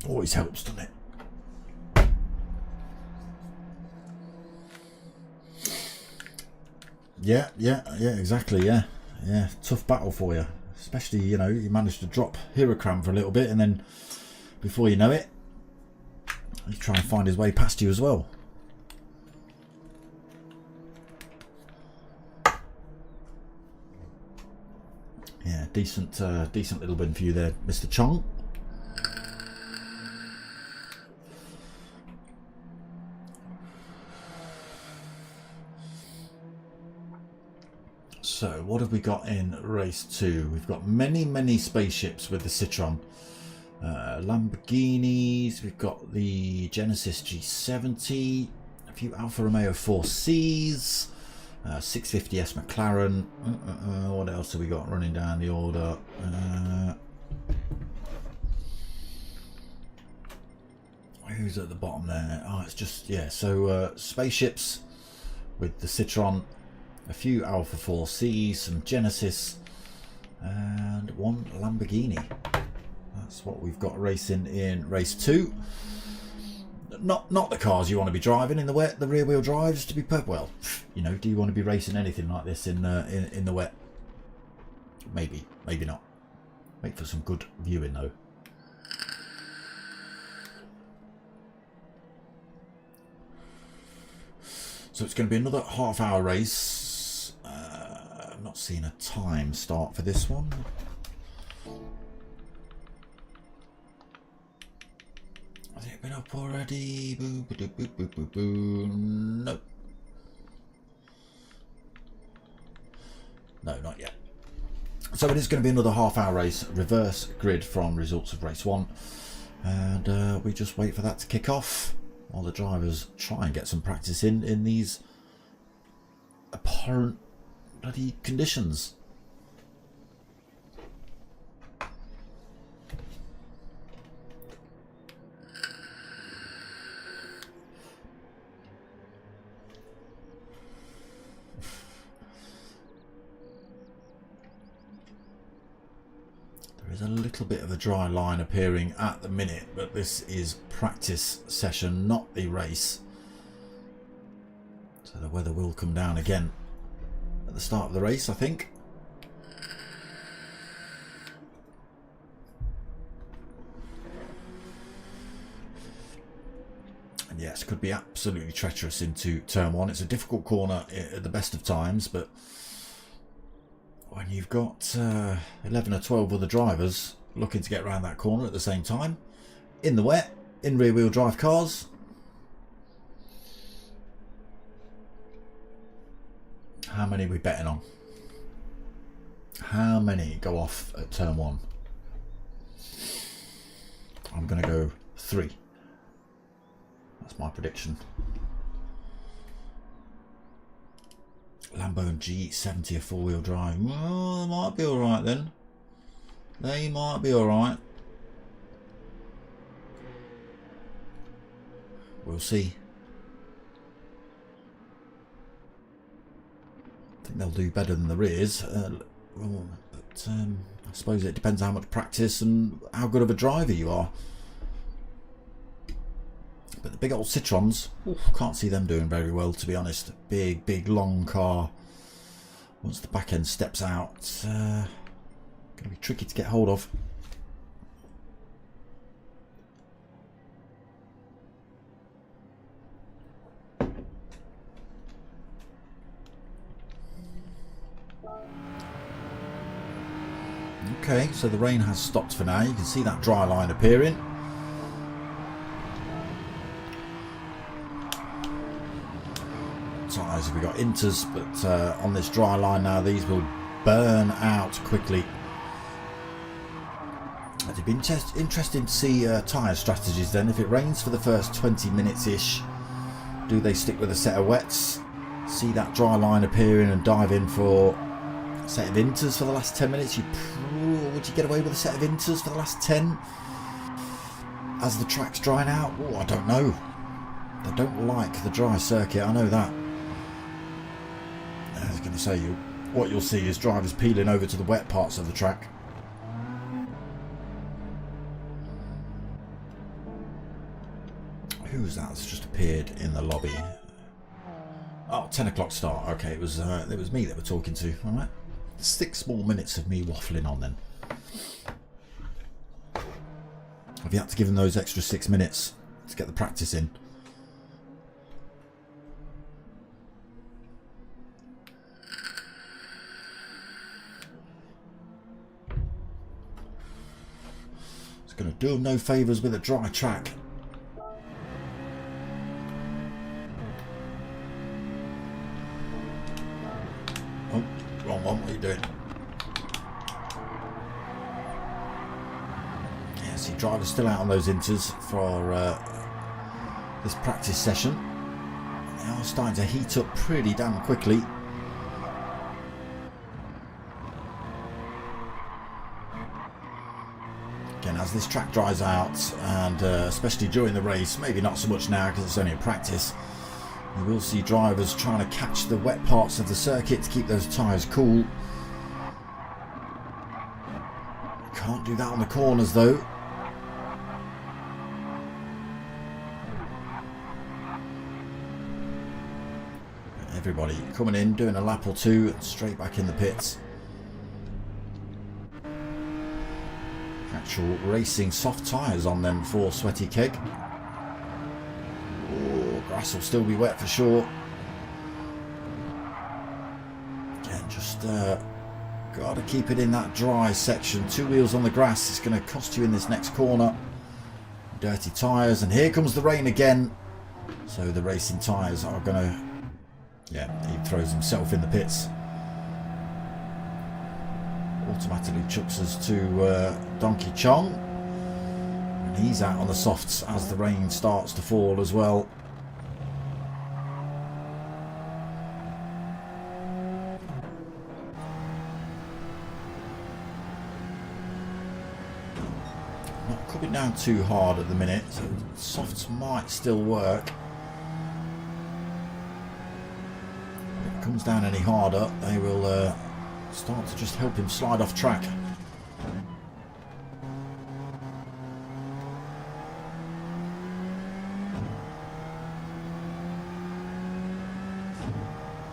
Always helps, doesn't it? Yeah, exactly, yeah. Tough battle for you. Especially, you know, you managed to drop Hirokram for a little bit and then before you know it, he's trying to find his way past you as well. decent little win for you there, Mr. Chong. So what have we got in race 2? We've got many spaceships with the Citroen. Lamborghinis, we've got the Genesis G70, a few Alfa Romeo 4Cs, 650S McLaren. What else have we got running down the order? Who's at the bottom there? Oh, it's just, yeah, so spaceships with the Citroen, a few Alfa 4Cs, some Genesis, and one Lamborghini. That's what we've got racing in race 2. Not the cars you want to be driving in the wet. The rear wheel drives, to be well, you know, do you want to be racing anything like this in the wet? Maybe not. Make for some good viewing though. So it's going to be another half-hour race. I'm not seeing a time start for this one. Has it been up already? Boo, boo, boo, boo, boo, boo. No. No, not yet. So it is going to be another half-hour race, reverse grid from results of race 1. And we just wait for that to kick off while the drivers try and get some practice in these abhorrent bloody conditions. There is a little bit of a dry line appearing at the minute, but this is practice session, not the race. So the weather will come down again at the start of the race, I think. And yes, could be absolutely treacherous into turn 1. It's a difficult corner at the best of times, but when you've got 11 or 12 other drivers looking to get around that corner at the same time, in the wet, in rear wheel drive cars, how many are we betting on? How many go off at turn 1? I'm going to go 3. That's my prediction. Lambo and G70 are 4-wheel drive. Well, they might be alright then. They might be alright. We'll see. I think they'll do better than the rears. But I suppose it depends how much practice and how good of a driver you are. But the big old Citroens, can't see them doing very well, to be honest. Big long car. Once the back end steps out, it's going to be tricky to get hold of. Okay, so the rain has stopped for now. You can see that dry line appearing. Tyres have we got inters, but on this dry line now, these will burn out quickly. It'd be interesting to see tyre strategies then. If it rains for the first 20 minutes ish, do they stick with a set of wets, see that dry line appearing and dive in for a set of inters for the last 10 minutes? Would you get away with a set of inters for the last 10 as the track's drying out? Oh, I don't know. They don't like the dry circuit, I know that. I was going to say, what you'll see is drivers peeling over to the wet parts of the track. Who's that that's just appeared in the lobby? Oh, 10 o'clock start. Okay, it was me that we're talking to. All right, 6 more minutes of me waffling on then. Have you had to give them those extra 6 minutes to get the practice in? Going to do them no favours with a dry track. Oh, wrong one. What are you doing? Yeah, see, drivers still out on those inters for this practice session. They are starting to heat up pretty damn quickly. Again, as this track dries out, and especially during the race, maybe not so much now because it's only a practice, you will see drivers trying to catch the wet parts of the circuit to keep those tyres cool. Can't do that on the corners though. Everybody coming in, doing a lap or two, straight back in the pits. Actual racing soft tyres on them for Sweaty Keg. Oh, grass will still be wet for sure. Again, just got to keep it in that dry section. 2 wheels on the grass is going to cost you in this next corner. Dirty tyres, and here comes the rain again. So the racing tyres are going to... Yeah, he throws himself in the pits. Automatically chucks us to Donkey Chong, and he's out on the softs as the rain starts to fall as well. Not coming down too hard at the minute, so softs might still work. If it comes down any harder, they will start to just help him slide off track.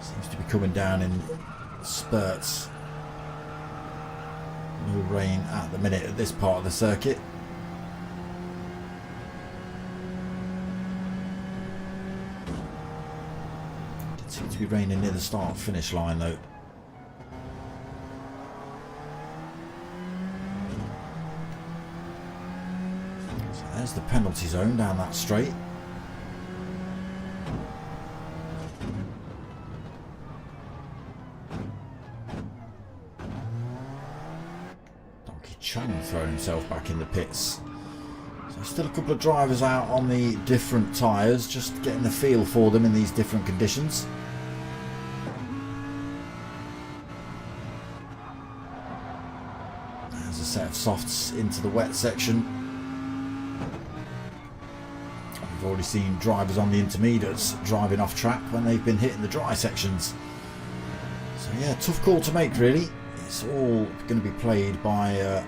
Seems to be coming down in spurts. No rain at the minute at this part of the circuit. It seems to be raining near the start finish line though. There's the penalty zone down that straight. Donkey Chong throwing himself back in the pits. So still a couple of drivers out on the different tyres, just getting the feel for them in these different conditions. There's a set of softs into the wet section. We've already seen drivers on the intermediates driving off track when they've been hitting the dry sections. So yeah, tough call to make really. It's all going to be played by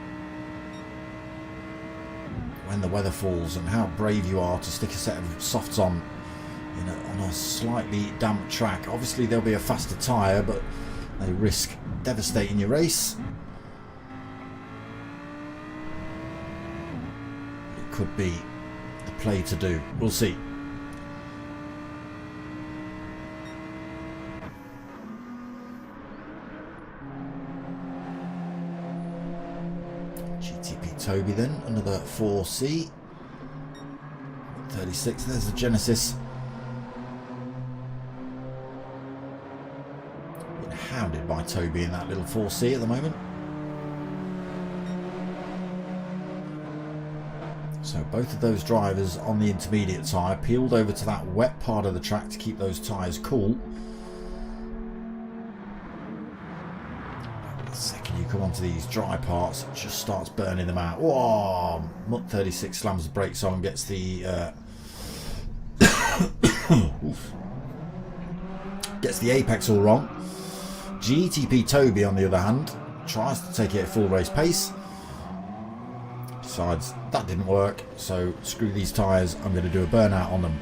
when the weather falls and how brave you are to stick a set of softs on, you know, on a slightly damp track. Obviously there'll be a faster tyre, but they risk devastating your race. It could be the play to do. We'll see. GTP Toby then, another 4C. 36, there's the Genesis. Being hounded by Toby in that little 4C at the moment. So both of those drivers on the intermediate tyre peeled over to that wet part of the track to keep those tyres cool. The second you come onto these dry parts, it just starts burning them out. Whoa! Mutt 36 slams the brakes on, gets the gets the apex all wrong. GTP Toby on the other hand tries to take it at full race pace. Decides that didn't work, so screw these tyres, I'm going to do a burnout on them.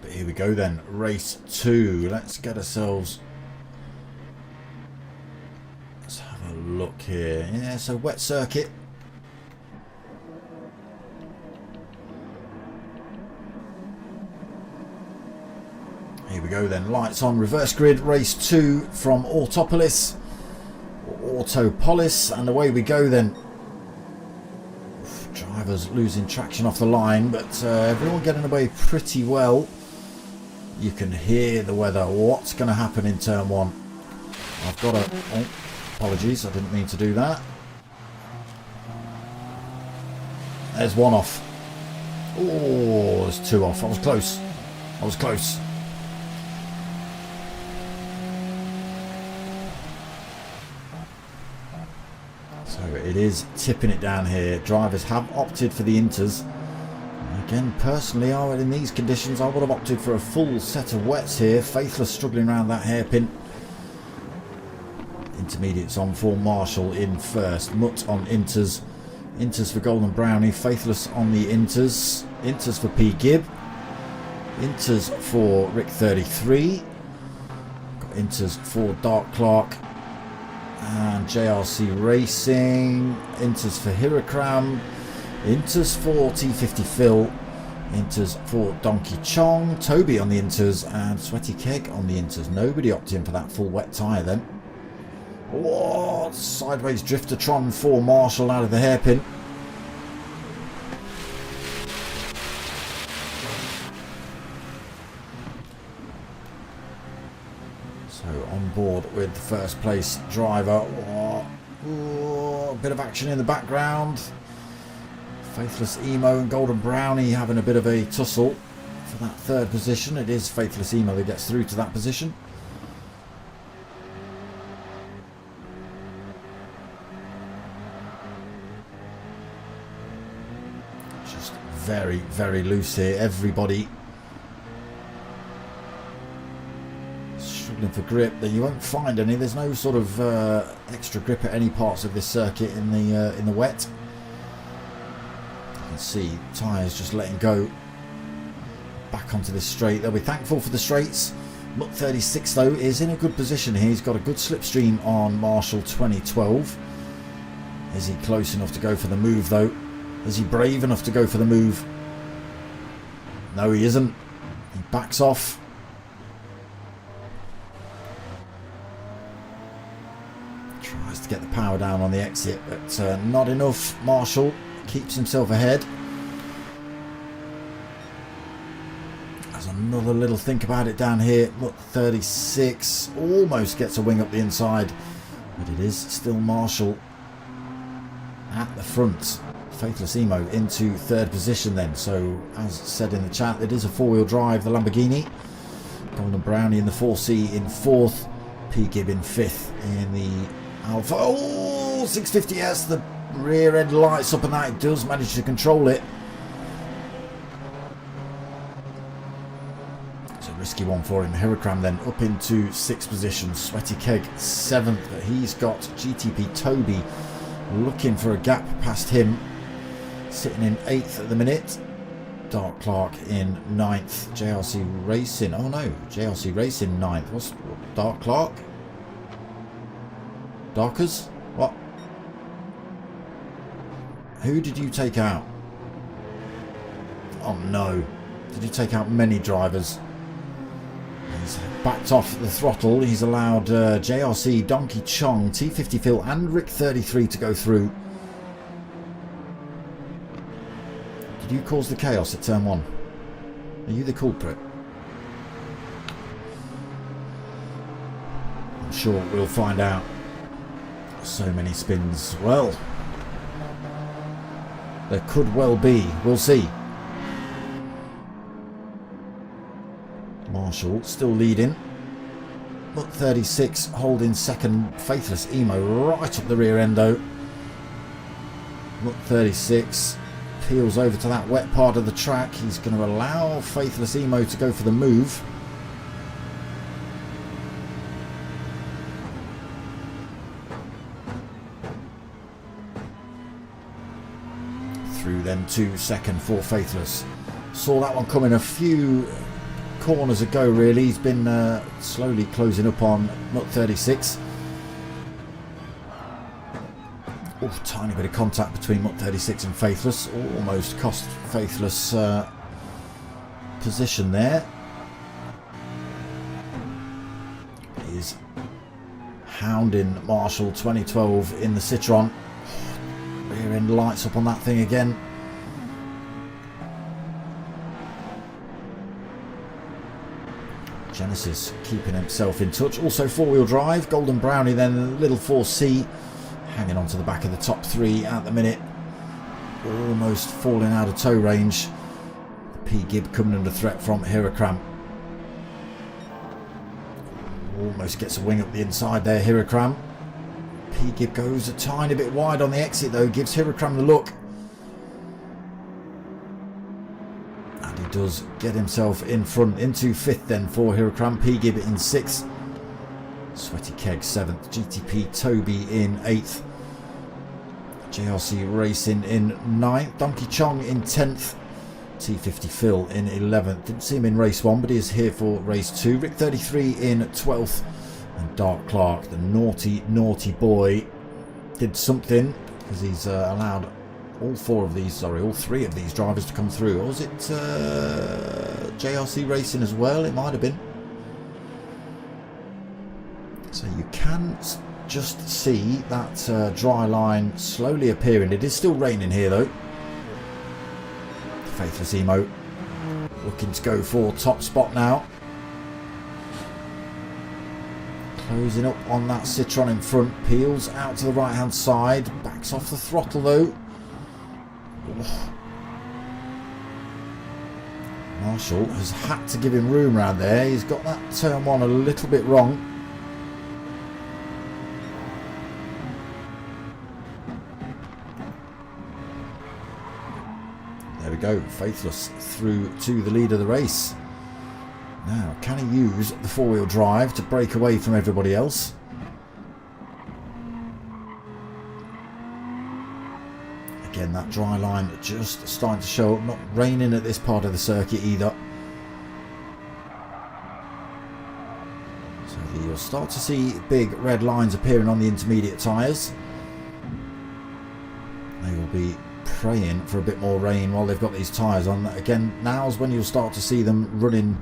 But here we go then, race 2. Let's get ourselves... Let's have a look here. Yeah, so wet circuit. Here we go then, lights on, reverse grid, race 2 from Autopolis. Autopolis, and away we go then. Oof, drivers losing traction off the line, but everyone getting away pretty well. You can hear the weather. What's going to happen in turn one? I've got a... Oh, apologies, I didn't mean to do that. There's one off. Oh, there's two off. I was close. I was close. So it is tipping it down here. Drivers have opted for the inters. Again, personally, in these conditions, I would have opted for a full set of wets here. Faithless struggling around that hairpin. Intermediates on for Marshall in first. Mutt on inters. Inters for Golden Brownie. Faithless on the inters. Inters for P. Gibb. Inters for Rick 33. Got inters for Dark Clark. And JRC Racing. Inters for Hirakram. Inters for T50 Phil. Inters for Donkey Chong. Toby on the inters. And Sweaty Keg on the inters. Nobody opted in for that full wet tyre then. Whoa, sideways Driftertron for Marshall out of the hairpin. So on board with the first place driver. Whoa, a bit of action in the background. Faithless Emo and Golden Brownie having a bit of a tussle for that third position. It is Faithless Emo that gets through to that position. Very, very loose here. Everybody struggling for grip. You won't find any. There's no sort of extra grip at any parts of this circuit in the wet. You can see tyres just letting go back onto this straight. They'll be thankful for the straights. Mutt 36 though is in a good position here. He's got a good slipstream on Marshall 2012. Is he close enough to go for the move though? Is he brave enough to go for the move? No, he isn't. He backs off. Tries to get the power down on the exit, but not enough. Marshall keeps himself ahead. There's another little think about it down here. Look, 36 almost gets a wing up the inside, but it is still Marshall at the front. Faithless Emo into third position then. So as said in the chat, it is a four-wheel drive, the Lamborghini. Golden Brownie in the 4C in fourth. P. Gibb in fifth in the Alpha. Oh, 650S, the rear end lights up and that. It does manage to control it. It's a risky one for him. Hirakram then up into sixth position. Sweaty Keg seventh, but he's got GTP Toby looking for a gap past him. Sitting in 8th at the minute. Dark Clark in 9th. JRC Racing. Oh no, JRC Racing 9th. What's Dark Clark? Darkers? What? Who did you take out? Oh no. Did you take out many drivers? He's backed off the throttle. He's allowed JRC, Donkey Chong, T50 Phil and Rick 33 to go through. Did you cause the chaos at turn one? Are you the culprit? I'm sure we'll find out. So many spins. Well, there could well be. We'll see. Marshall still leading. Mutt 36 holding second. Faithless Emo right up the rear end though. Mutt 36 peels over to that wet part of the track. He's going to allow Faithless Emo to go for the move. Through then to second for Faithless. Saw that one coming a few corners ago really. He's been slowly closing up on Mutt 36. Oh, tiny bit of contact between Mutt 36 and Faithless. Almost cost Faithless position there. Is hounding Marshall 2012 in the Citroen. Rear end lights up on that thing again. Genesis keeping himself in touch. Also four-wheel drive. Golden Brownie then, Little 4C hanging on to the back of the top three at the minute. Almost falling out of tow range. P Gib coming under threat from Hirakram. Almost gets a wing up the inside there, Hirakram. P Gib goes a tiny bit wide on the exit though, gives Hirakram the look. And he does get himself in front into 5th then for Hirakram. P Gib in 6th. Sweaty Keg 7th. GTP Toby in 8th. JRC Racing in 9th. Donkey Chong in 10th. T50 Phil in 11th. Didn't see him in race 1, but he is here for race 2. Rick 33 in 12th. And Dark Clark, the naughty boy, did something because he's allowed all three of these drivers to come through. Or was it JRC Racing as well? It might have been. So you can just see that dry line slowly appearing. It is still raining here though. Faithless Emo looking to go for top spot now. Closing up on that Citroen in front. Peels out to the right hand side. Backs off the throttle though. Oh. Marshall has had to give him room around there. He's got that turn 1 a little bit wrong. There we go, Faithless through to the lead of the race. Now, can he use the four-wheel drive to break away from everybody else? Again, that dry line just starting to show up. Not raining at this part of the circuit either. So you'll start to see big red lines appearing on the intermediate tyres. They will be praying for a bit more rain while they've got these tyres on. Again, now's when you'll start to see them running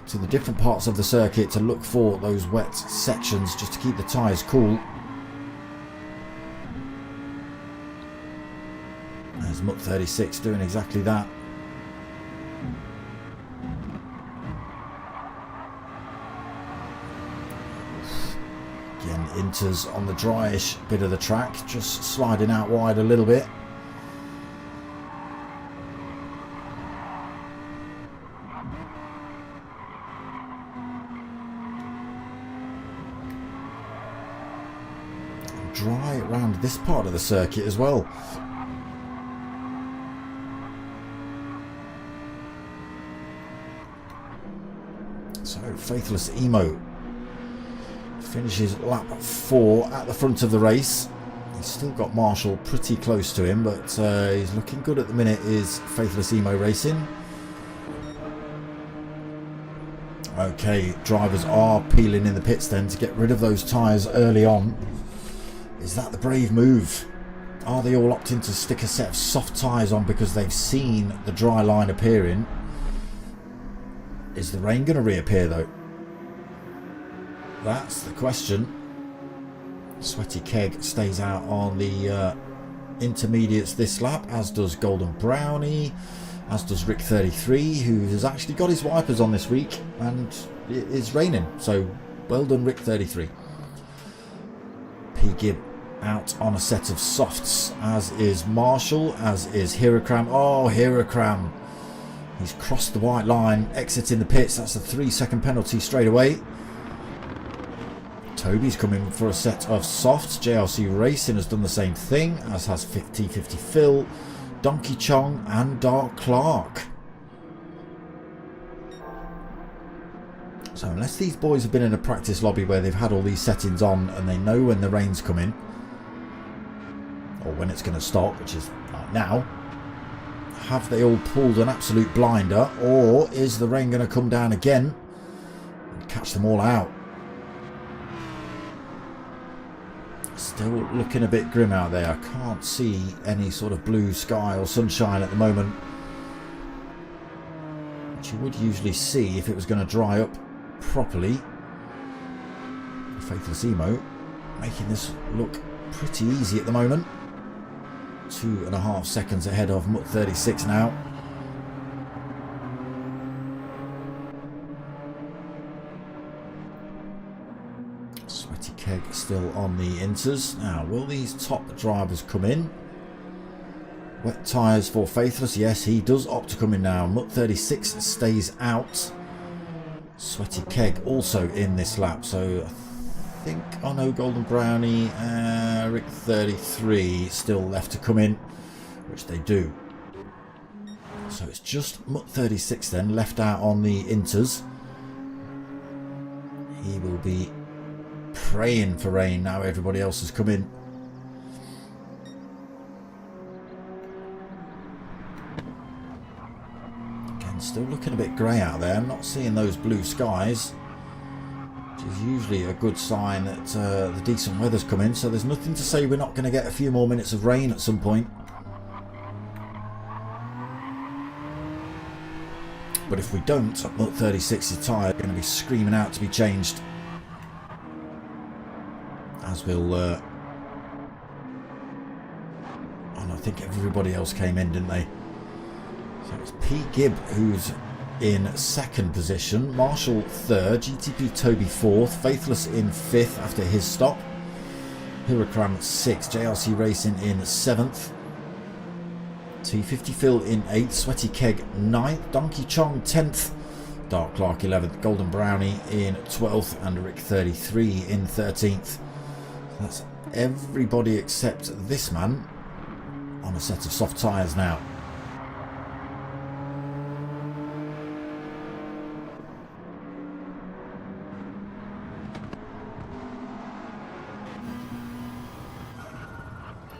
to the different parts of the circuit to look for those wet sections just to keep the tyres cool. There's Mutt 36 doing exactly that. Again, Inters on the dryish bit of the track, just sliding out wide a little bit. Dry around this part of the circuit as well. So Faithless Emo finishes lap 4 at the front of the race. He's still got Marshall pretty close to him, but he's looking good at the minute is Faithless Emo Racing. Okay, drivers are peeling in the pits then to get rid of those tyres early on. Is that the brave move? Are they all opting to stick a set of soft tyres on because they've seen the dry line appearing? Is the rain going to reappear though? That's the question. Sweaty Keg stays out on the intermediates this lap, as does Golden Brownie, as does Rick 33, who has actually got his wipers on this week, and it is raining, so well done Rick 33. P Gib out on a set of softs, as is Marshall, as is Hirakram. Oh, Hirakram, he's crossed the white line, exiting the pits. That's a 3-second penalty straight away. Toby's coming for a set of softs. JRC Racing has done the same thing, as has T50 Phil, Donkey Chong and Dark Clark. So unless these boys have been in a practice lobby where they've had all these settings on and they know when the rain's coming or when it's going to stop, which is right now, have they all pulled an absolute blinder, or is the rain going to come down again and catch them all out? Still looking a bit grim out there. I can't see any sort of blue sky or sunshine at the moment, which you would usually see if it was going to dry up properly. Faithless Emo making this look pretty easy at the moment. 2.5 seconds ahead of Mutt 36 now. Sweaty Keg still on the inters. Now, will these top drivers come in? Wet tyres for Faithless. Yes, he does opt to come in now. Mutt 36 stays out. Sweaty Keg also in this lap. So I think, oh no, Golden Brownie, Rick 33 still left to come in, which they do. So it's just Mutt 36 then left out on the inters. He will be praying for rain now everybody else has come in. Again, still looking a bit grey out there. I'm not seeing those blue skies, which is usually a good sign that the decent weather's come in. So there's nothing to say we're not going to get a few more minutes of rain at some point. But if we don't, Mutt 36's tyre going to be screaming out to be changed. As will, and I think everybody else came in, didn't they? So it's P. Gibb who's in second position, Marshall third, GTP Toby fourth, Faithless in fifth after his stop, Hurricane sixth, JRC Racing in seventh, T50 Phil in eighth, Sweaty Keg ninth, Donkey Chong 10th, Dark Clark 11th, Golden Brownie in 12th, and Rick 33 in 13th. That's everybody except this man on a set of soft tyres now.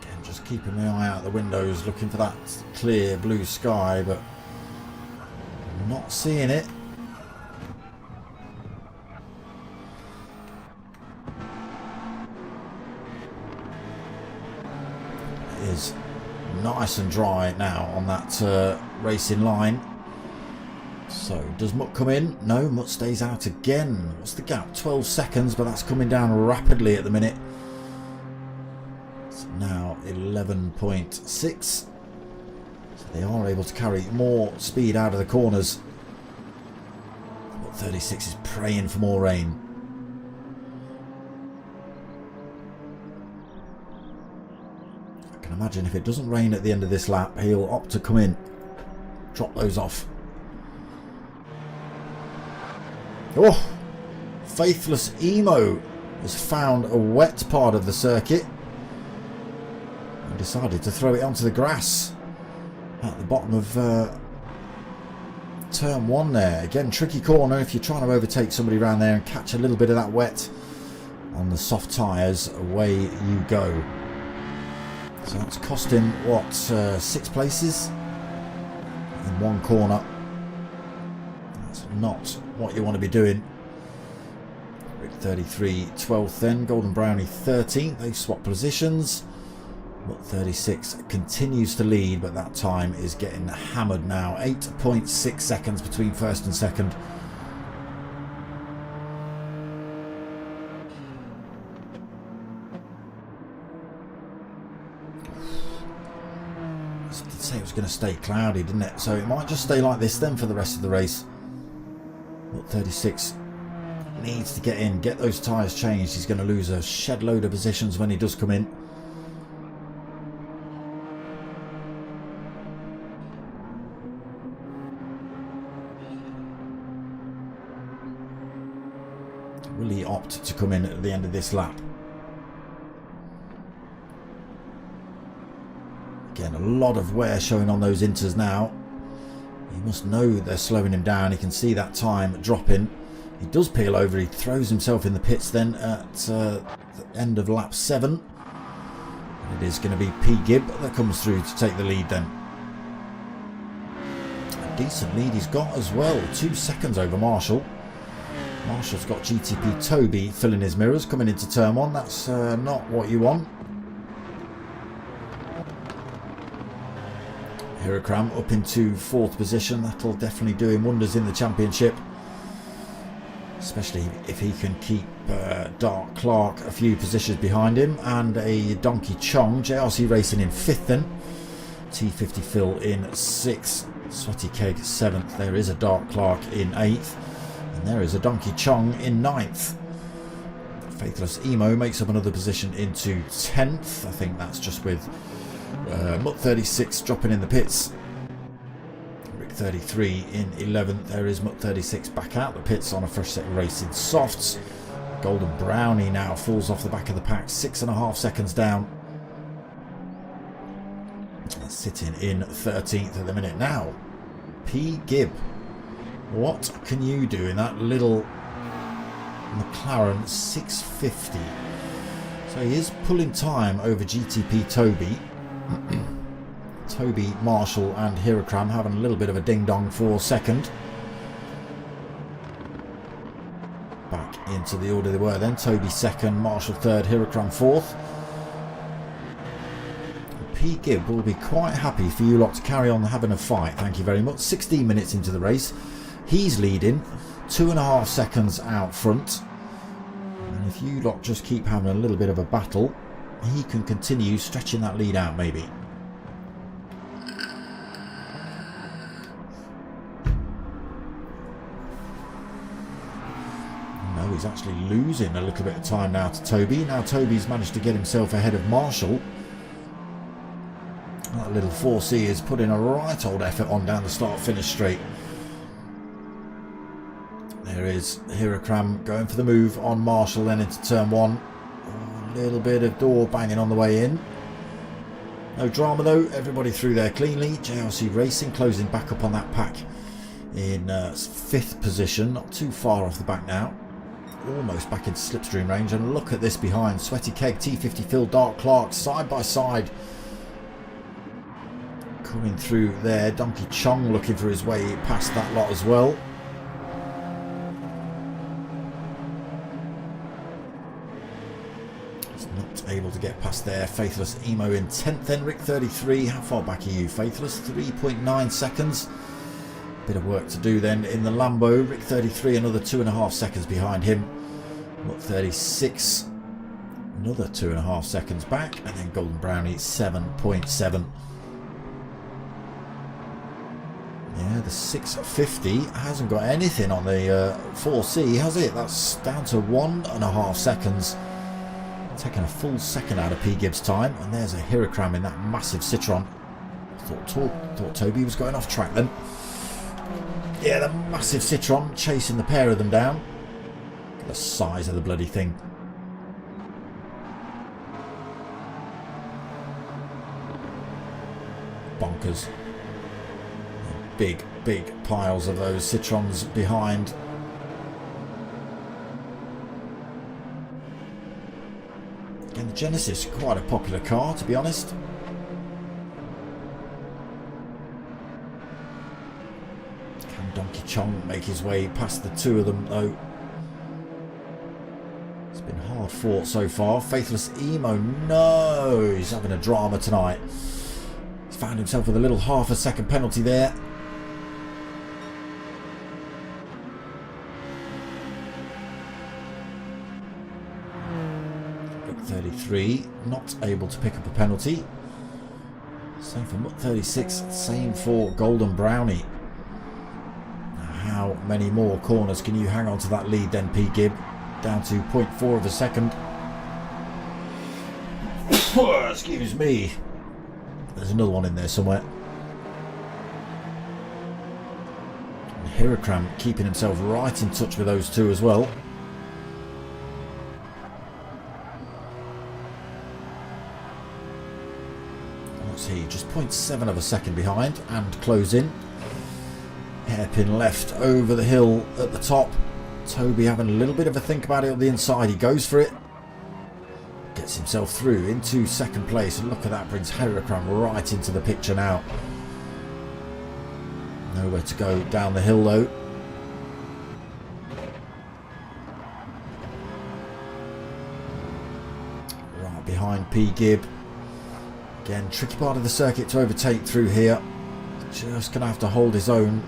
Again, just keeping my eye out the windows looking for that clear blue sky, but I'm not seeing it. Is nice and dry now on that racing line. So does Mutt come in? No, Mutt stays out again. What's the gap? 12 seconds, but that's coming down rapidly at the minute. It's now 11.6. So they are able to carry more speed out of the corners. Mutt 36 is praying for more rain. Imagine if it doesn't rain at the end of this lap, he'll opt to come in, drop those off. Oh, Faithless Emo has found a wet part of the circuit and decided to throw it onto the grass at the bottom of turn one there. Again, tricky corner if you're trying to overtake somebody around there and catch a little bit of that wet on the soft tyres, away you go. So that's cost him, what, 6 places in one corner. That's not what you want to be doing. Rick 33 12th then, Golden Brownie 13th. They swap positions. Mutt 36 continues to lead, but that time is getting hammered now. 8.6 seconds between first and second. Say it was going to stay cloudy, didn't it? So it might just stay like this then for the rest of the race. Mutt 36 needs to get in, get those tyres changed. He's going to lose a shed load of positions when he does come in. Will he opt to come in at the end of this lap? Again, a lot of wear showing on those inters now. He must know they're slowing him down. He can see that time dropping. He does peel over. He throws himself in the pits then at the end of lap 7. And it is going to be P. Gibb that comes through to take the lead then. A decent lead he's got as well. 2 seconds over Marshall. Marshall's got GTP Toby filling his mirrors coming into turn 1. That's not what you want. Hurricane up into 4th position. That'll definitely do him wonders in the championship. especially if he can keep Dark Clark a few positions behind him, and a Donkey Chong. JRC Racing in 5th then, T50 Phil in 6th, Sweaty Keg 7th. There is a Dark Clark in 8th, and there is a Donkey Chong in 9th. Faithless Emo makes up another position into 10th. I think that's just with Mutt 36 dropping in the pits. Rick 33 in 11th. There is Mutt 36 back out the pits on a fresh set of racing softs. Golden Brownie now falls off the back of the pack, 6.5 seconds down. Sitting in 13th at the minute now. P. Gibb, what can you do in that little McLaren 650? So he is pulling time over GTP Toby. Toby, Marshall and Hirakram having a little bit of a ding-dong for second. Back into the order they were then. Toby second, Marshall third, Hirakram fourth. P. Gibb will be quite happy for you lot to carry on having a fight. Thank you very much. 16 minutes into the race. He's leading, 2.5 seconds out front. And if you lot just keep having a little bit of a battle, he can continue stretching that lead out maybe. No, he's actually losing a little bit of time now to Toby. Now Toby's managed to get himself ahead of Marshall. That little 4C is putting a right old effort on down the start-finish straight. There is Hirakram going for the move on Marshall then into turn 1. A little bit of door banging on the way in. No drama though, everybody through there cleanly. JRC Racing closing back up on that pack in 5th position, not too far off the back now. Almost back into slipstream range, and look at this behind. Sweaty Keg, T50 Phil, Dark Clark side by side. Coming through there, Donkey Chong looking for his way past that lot as well. He's not able to get past there. Faithless Emo in 10th then. Rick 33, how far back are you, Faithless? 3.9 seconds. Bit of work to do then in the Lambo. Rick 33 another 2.5 seconds behind him. Mutt 36 another 2.5 seconds back, and then Golden Brownie 7.7. Yeah, the 650 hasn't got anything on the 4C, has it? That's down to 1.5 seconds. Taking a full second out of P. Gibbs' time. And there's a Hirakram in that massive Citroen. Thought Toby was going off track then. Yeah, the massive Citroen chasing the pair of them down. Look at the size of the bloody thing. Bonkers. Big piles of those Citroens behind. Again, the Genesis, quite a popular car to be honest. Can Donkey Chong make his way past the two of them though? It's been hard fought so far. Faithless Emo, no, he's having a drama tonight. He's found himself with a little half a second penalty there. 33, not able to pick up a penalty. Same for Mutt 36, same for Golden Brownie. Now, how many more corners can you hang on to that lead then, P. Gibb? Down to 0.4 of a second. Excuse me. There's another one in there somewhere. And Hirakram keeping himself right in touch with those two as well. He just 0.7 of a second behind and closing. Hairpin left over the hill at the top. Toby having a little bit of a think about it on the inside. He goes for it. Gets himself through into second place. And look at that, brings Hirakram right into the picture now. Nowhere to go down the hill though. Right behind P. Gibb. Again, tricky part of the circuit to overtake through here. Just going to have to hold his own.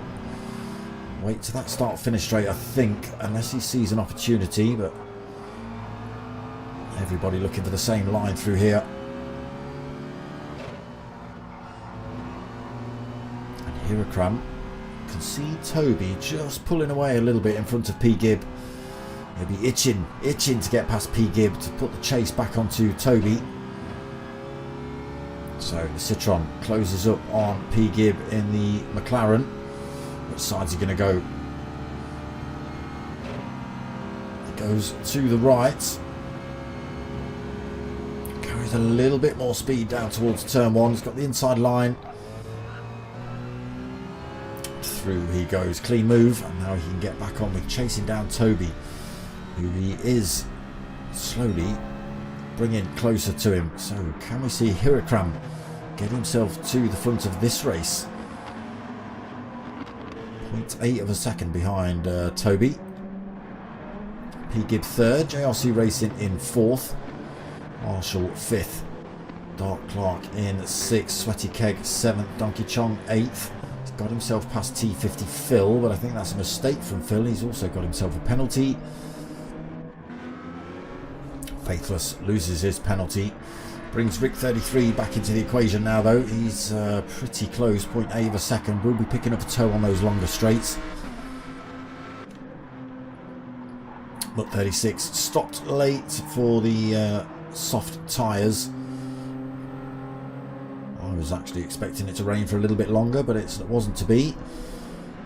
Wait till that start-finish straight, I think, unless he sees an opportunity, but everybody looking for the same line through here. And Hirakram can see Toby just pulling away a little bit in front of P. Gibb. Maybe itching to get past P. Gibb to put the chase back onto Toby. So the Citroen closes up on P. Gibb in the McLaren. Which side's he going to go? He goes to the right. Carries a little bit more speed down towards turn 1. He's got the inside line. Through he goes. Clean move. And now he can get back on with chasing down Toby, who he is slowly bringing closer to him. So can we see Hirakram get himself to the front of this race? 0.8 of a second behind Toby. P. Gibb 3rd, JRC Racing in 4th, Marshall 5th, Dark Clark in 6th, Sweaty Keg 7th, Donkey Chong 8th. He's got himself past T50 Phil, but I think that's a mistake from Phil. He's also got himself a penalty. Faithless loses his penalty. Brings Rick 33 back into the equation now, though. He's pretty close, 0.8 of a second. Will be picking up a toe on those longer straights. But 36 stopped late for the soft tyres. I was actually expecting it to rain for a little bit longer, but it wasn't to be.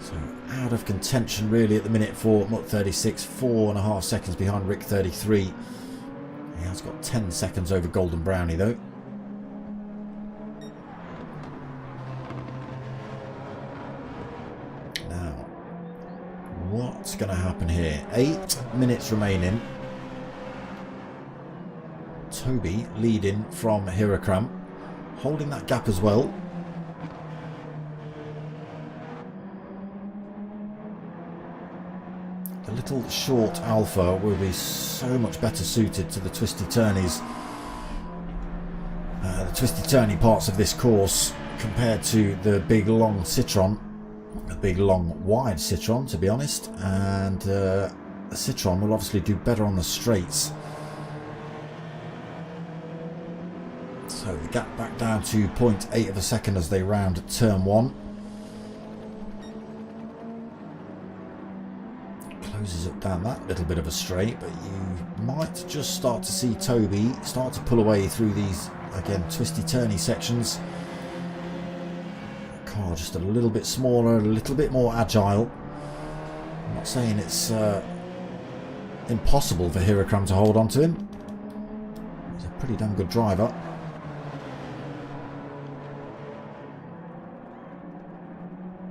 So out of contention really at the minute for Mutt 36, 4.5 seconds behind Rick 33. He has got 10 seconds over Golden Brownie though. Now, what's going to happen here? 8 minutes remaining. Toby leading from Hirakram, holding that gap as well. The little short Alpha will be so much better suited to the twisty-turnies, the twisty-turny parts of this course compared to the big long Citroen, the big long wide Citroen to be honest, and the Citroen will obviously do better on the straights. So the gap back down to 0.8 of a second as they round turn 1. Closes up down that little bit of a straight, but you might just start to see Toby start to pull away through these, again, twisty-turny sections. The car just a little bit smaller, a little bit more agile. I'm not saying it's impossible for Hirakram to hold on to him. He's a pretty damn good driver.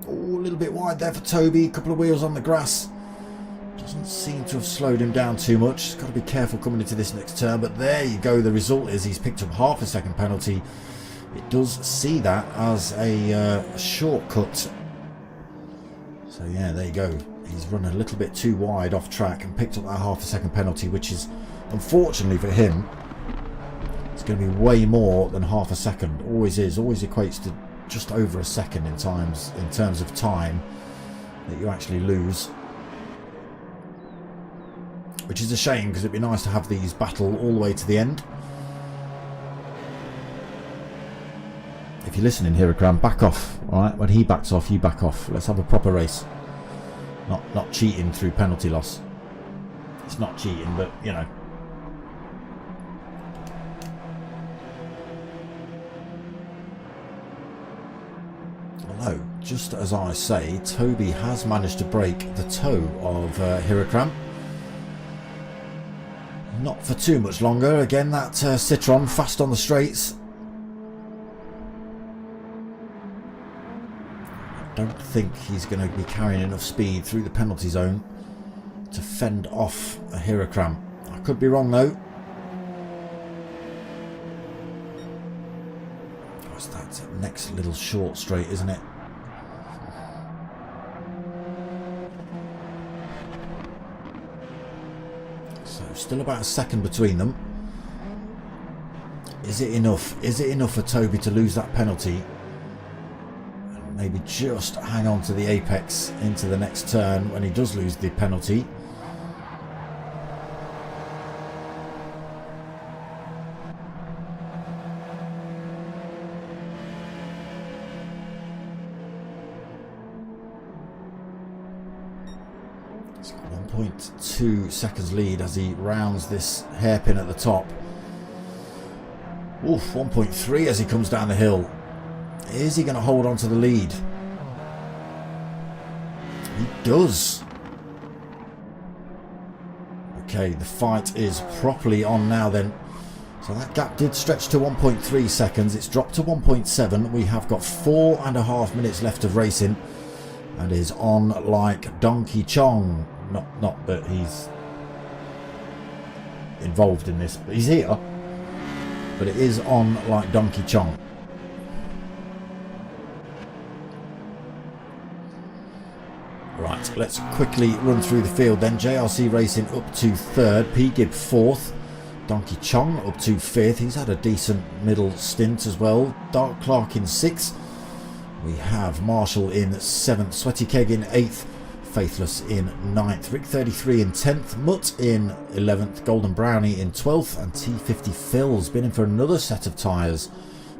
Oh, a little bit wide there for Toby, a couple of wheels on the grass. Doesn't seem to have slowed him down too much. He's got to be careful coming into this next turn, but there you go. The result is he's picked up half a second penalty. It does see that as a shortcut. So yeah, there you go. He's run a little bit too wide off track and picked up that half a second penalty, which is, unfortunately for him, it's going to be way more than half a second. Always is. Always equates to just over a second in terms of time that you actually lose. Which is a shame, because it'd be nice to have these battle all the way to the end. If you're listening, Hirakram, back off. Alright, when he backs off, you back off. Let's have a proper race. Not cheating through penalty loss. It's not cheating, but you know. Although, just as I say, Toby has managed to break the toe of Hirakram. Not for too much longer. Again, that Citroen fast on the straights. I don't think he's going to be carrying enough speed through the penalty zone to fend off a Hirakram. I could be wrong though. What's that next little short straight, isn't it? Still about a second between them. Is it enough? Is it enough for Toby to lose that penalty? And maybe just hang on to the apex into the next turn when he does lose the penalty. He's got 1.2 seconds lead as he rounds this hairpin at the top. Oof, 1.3 as he comes down the hill. Is he going to hold on to the lead? He does. Okay, the fight is properly on now then. So that gap did stretch to 1.3 seconds. It's dropped to 1.7. We have got 4.5 minutes left of racing. And is on like Donkey Chong. Not that he's involved in this, but he's here. But it is on like Donkey Chong. Right, let's quickly run through the field then. JRC Racing up to 3rd, P-Gib 4th, Donkey Chong up to 5th. He's had a decent middle stint as well. Dark Clark in 6th. We have Marshall in 7th, Sweaty Keg in 8th, Faithless in 9th, Rick 33 in 10th, Mutt in 11th, Golden Brownie in 12th, and T50 Phil's been in for another set of tyres.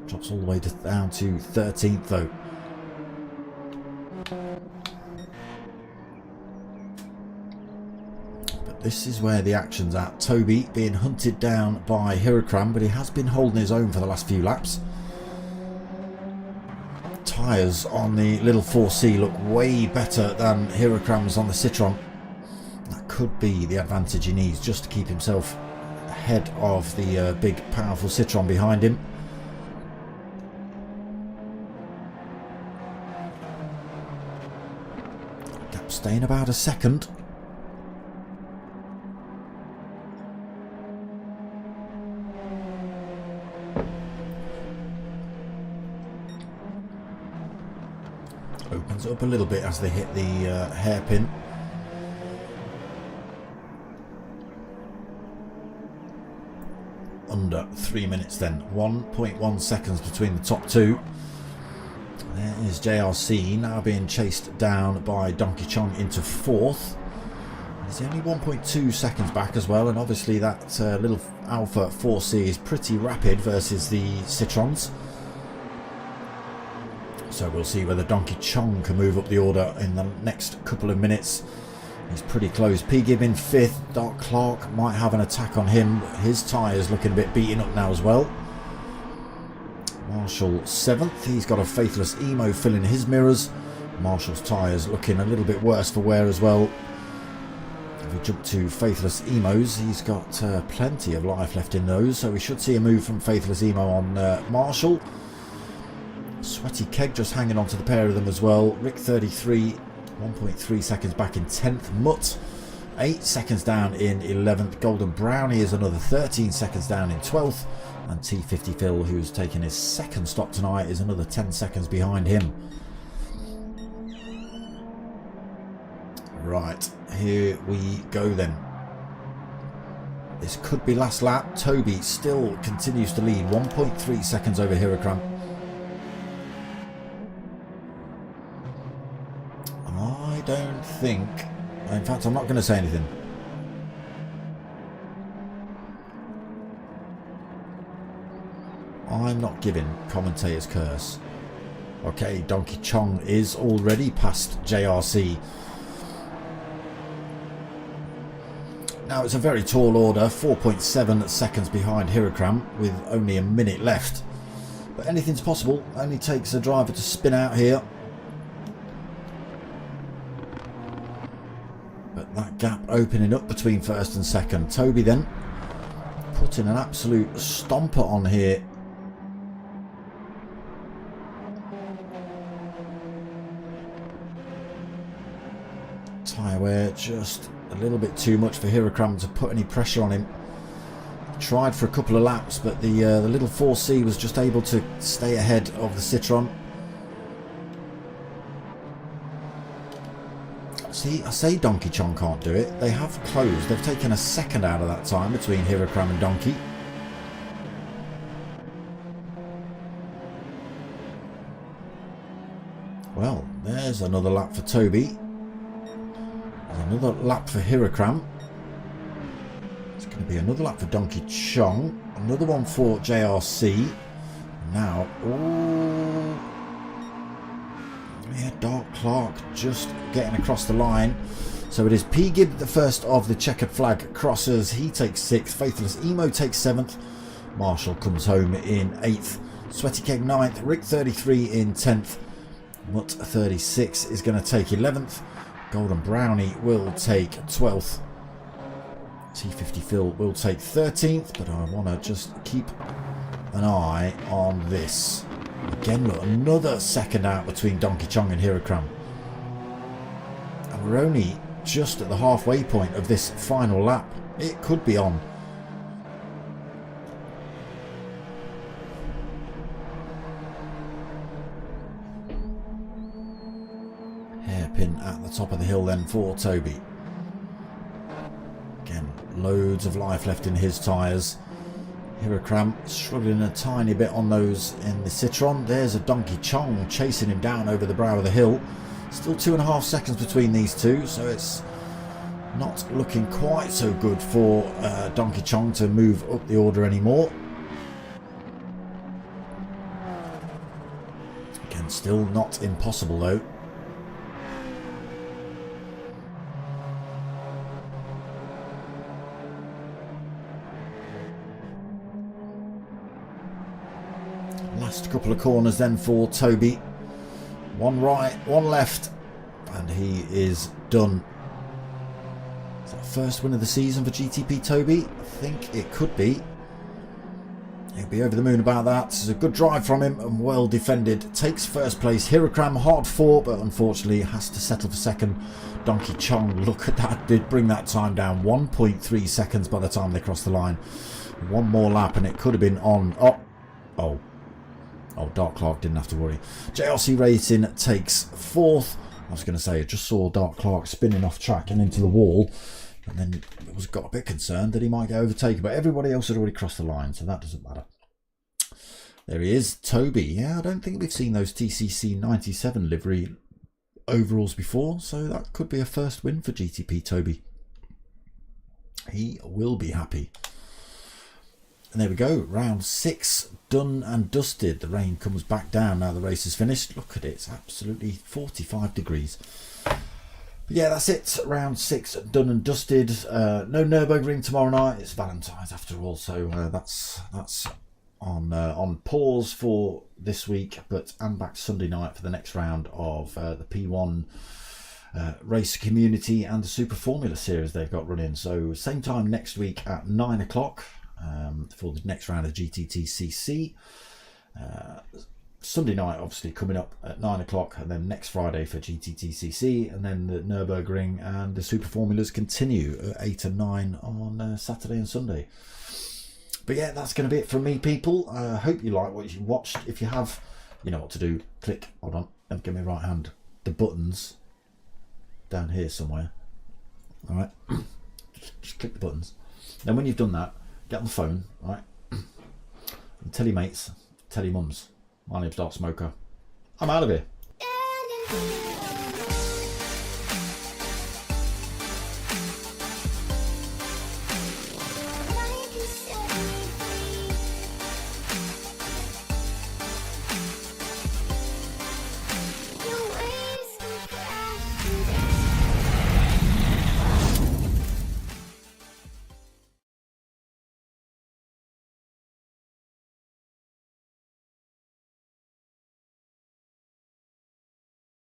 Drops all the way down to 13th though. But this is where the action's at. Toby being hunted down by Hirakram, but he has been holding his own for the last few laps. Tyres on the little 4C look way better than Hirakram's on the Citroën. That could be the advantage he needs just to keep himself ahead of the big powerful Citroën behind him. Gap staying about a second. Opens up a little bit as they hit the hairpin. Under 3 minutes then. 1.1 seconds between the top two. There is JRC now being chased down by Donkey Chong into 4th. He's only 1.2 seconds back as well, and obviously that little Alpha 4C is pretty rapid versus the Citroëns. So we'll see whether Donkey Chong can move up the order in the next couple of minutes. He's pretty close. P-Gib in 5th. Dark Clark might have an attack on him. His tyres looking a bit beaten up now as well. Marshall 7th. He's got a Faithless Emo filling his mirrors. Marshall's tyres looking a little bit worse for wear as well. If we jump to Faithless Emos, he's got plenty of life left in those. So we should see a move from Faithless Emo on Marshall. Sweaty Keg just hanging on to the pair of them as well. Rick 33, 1.3 seconds back in 10th. Mutt, 8 seconds down in 11th. Golden Brownie is another 13 seconds down in 12th. And T50 Phil, who's taken his second stop tonight, is another 10 seconds behind him. Right, here we go then. This could be last lap. Toby still continues to lead, 1.3 seconds over Hirakram. I don't think... In fact, I'm not going to say anything. I'm not giving commentator's curse. Okay, Donkey Chong is already past JRC. Now it's a very tall order, 4.7 seconds behind Hirakram with only a minute left. But anything's possible, only takes a driver to spin out here. But that gap opening up between first and second. Toby then putting an absolute stomper on here. Tyre wear just a little bit too much for Hirakram to put any pressure on him. Tried for a couple of laps, but the little 4C was just able to stay ahead of the Citroën. See, I say Donkey Chong can't do it. They have closed. They've taken a second out of that time between Hirakram and Donkey. There's another lap for Toby. There's another lap for Hirakram. It's going to be another lap for Donkey Chong. Another one for JRC. Now, oh, yeah, Dark Clark just getting across the line. So it is P. Gibb, the first of the checkered flag crossers. He takes 6th. Faithless Emo takes 7th. Marshall comes home in 8th. Sweaty Keg 9th. Rick 33 in 10th. Mutt 36 is going to take 11th. Golden Brownie will take 12th. T50 Phil will take 13th. But I want to just keep an eye on this. Again, look, another second out between Donkey Chong and Hirakram. And we're only just at the halfway point of this final lap. It could be on. Hairpin at the top of the hill then for Toby. Again, loads of life left in his tyres. Hirakram struggling a tiny bit on those in the Citroen. There's a Donkey Chong chasing him down over the brow of the hill. Still 2.5 seconds between these two, so it's not looking quite so good for Donkey Chong to move up the order anymore. Again, still not impossible though. Last couple of corners then for Toby. One right, one left, and he is done. Is that first win of the season for GTP Toby? I think it could be. He'll be over the moon about that. It's a good drive from him and well defended. Takes first place. Hirakram hard fought, but unfortunately has to settle for second. Donkey Chong, look at that, did bring that time down. 1.3 seconds by the time they crossed the line. One more lap and it could have been on. Oh, Dark Clark didn't have to worry. JRC Racing takes 4th. I was going to say, I just saw Dark Clark spinning off track and into the wall. And then got a bit concerned that he might get overtaken. But everybody else had already crossed the line, so that doesn't matter. There he is, Toby. Yeah, I don't think we've seen those TCC 97 livery overalls before. So that could be a first win for GTP Toby. He will be happy. And there we go, round 6 done and dusted. The rain comes back down now the race is finished. Look at it, it's absolutely 45 degrees. But yeah, that's it, round 6 done and dusted. No Nürburgring tomorrow night, it's Valentine's after all, so that's on pause for this week, but I'm back Sunday night for the next round of the P1 race community and the Super Formula series they've got running. So same time next week at 9 o'clock. For the next round of GTTCC. Sunday night obviously coming up at 9 o'clock, and then next Friday for GTTCC, and then the Nürburgring and the Super Formulas continue at 8 and 9 on Saturday and Sunday. But yeah, that's going to be it from me, people. I hope you like what you watched. If you have, you know what to do. Click, hold on, and give me right hand, the buttons down here somewhere. Alright, just click the buttons. Then when you've done that, get on the phone, right, and tell your mates, tell your mums. My name's Dark Smoker. I'm out of here.